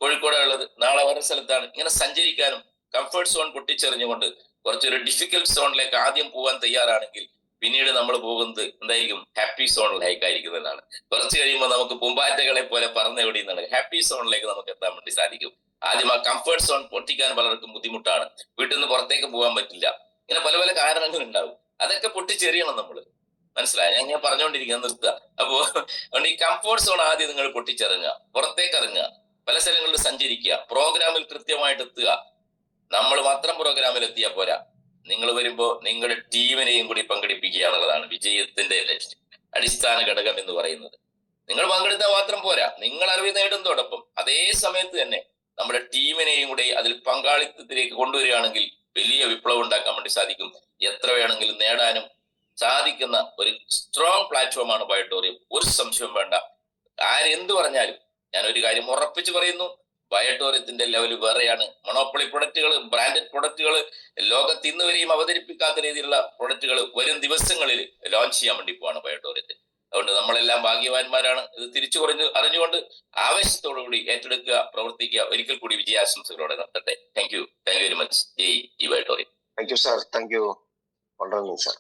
കോഴിക്കോടാണുള്ളത്, നാളെ വേറെ സ്ഥലത്താണ്. ഇങ്ങനെ സഞ്ചരിക്കാനും കംഫർട്ട് സോൺ പൊട്ടിച്ചെറിഞ്ഞുകൊണ്ട് കുറച്ചൊരു ഡിഫിക്കൽട്ട് സോണിലേക്ക് ആദ്യം പോകാൻ തയ്യാറാണെങ്കിൽ പിന്നീട് നമ്മൾ പോകുന്നത് എന്തായിരിക്കും? ഹാപ്പി സോണിലേക്ക് ആയിരിക്കുന്നതാണ്. കുറച്ച് കഴിയുമ്പോൾ നമുക്ക് പൂമ്പാറ്റകളെ പോലെ പറന്നെവിടെ നിന്നാണ് ഹാപ്പി സോണിലേക്ക് നമുക്ക് എത്താൻ വേണ്ടി സാധിക്കും. ആദ്യം ആ കംഫർട്ട് സോൺ പൊട്ടിക്കാൻ പലർക്കും ബുദ്ധിമുട്ടാണ്. വീട്ടിൽ നിന്ന് പുറത്തേക്ക് പോകാൻ പറ്റില്ല. ഇങ്ങനെ പല പല കാരണങ്ങൾ ഉണ്ടാവും. അതൊക്കെ പൊട്ടിച്ചെറിയണം നമ്മൾ. മനസ്സിലായി? ഞാൻ പറഞ്ഞുകൊണ്ടിരിക്കുക, നിർത്തുക. അപ്പോ അതുകൊണ്ട് ഈ കംഫർട്ട് സോൺ ആദ്യം നിങ്ങൾ പൊട്ടിച്ചിറങ്ങുക, പുറത്തേക്ക് ഇറങ്ങുക, പല സ്ഥലങ്ങളിൽ സഞ്ചരിക്കുക, പ്രോഗ്രാമിൽ കൃത്യമായിട്ട് എത്തുക. നമ്മൾ മാത്രം പ്രോഗ്രാമിൽ എത്തിയാൽ പോരാ. നിങ്ങൾ വരുമ്പോ നിങ്ങളുടെ ടീമിനെയും കൂടി പങ്കെടുപ്പിക്കുക എന്നുള്ളതാണ് വിജയത്തിന്റെ അടിസ്ഥാന ഘടകം എന്ന് പറയുന്നത്. നിങ്ങൾ പങ്കെടുത്താൽ മാത്രം പോരാ. നിങ്ങൾ അറിവ് നേടുന്നതോടൊപ്പം അതേ സമയത്ത് തന്നെ നമ്മുടെ ടീമിനെയും കൂടി അതിൽ പങ്കാളിത്തത്തിലേക്ക് കൊണ്ടുവരികയാണെങ്കിൽ വലിയ വിപ്ലവം ഉണ്ടാക്കാൻ വേണ്ടി സാധിക്കും. എത്ര വേണമെങ്കിലും നേടാനും സാധിക്കുന്ന ഒരു സ്ട്രോങ് പ്ലാറ്റ്ഫോമാണ് ബയോട്ടോറിയം. ഒരു സംശയവും വേണ്ട. ആരെന്ത് പറഞ്ഞാലും ഞാൻ ഒരു കാര്യം ഉറപ്പിച്ച് പറയുന്നു, ബയോട്ടോറിയത്തിന്റെ ലെവൽ വേറെയാണ്. മൊണോപ്പൊളി പ്രൊഡക്റ്റുകൾ, ബ്രാൻഡഡ് പ്രൊഡക്റ്റുകൾ, ലോകത്ത് ഇന്ന് വരെയും അവതരിപ്പിക്കാത്ത രീതിയിലുള്ള പ്രൊഡക്റ്റുകൾ വരും ദിവസങ്ങളിൽ ലോഞ്ച് ചെയ്യാൻ വേണ്ടി പോവാണ് ബയോട്ടോറിയത്തിൽ. അതുകൊണ്ട് നമ്മളെല്ലാം ഭാഗ്യവാന്മാരാണ്. ഇത് തിരിച്ചു അറിഞ്ഞുകൊണ്ട് ആവേശത്തോടുകൂടി ഏറ്റെടുക്കുക, പ്രവർത്തിക്കുക. ഒരിക്കൽ കൂടി വിജയാശംസകളോടെ നടത്തട്ടെ. Thank you very much. ജയ് ബയോട്ടോറിയം. Thank you sir. Thank you വളരെ നന്ദി സാർ.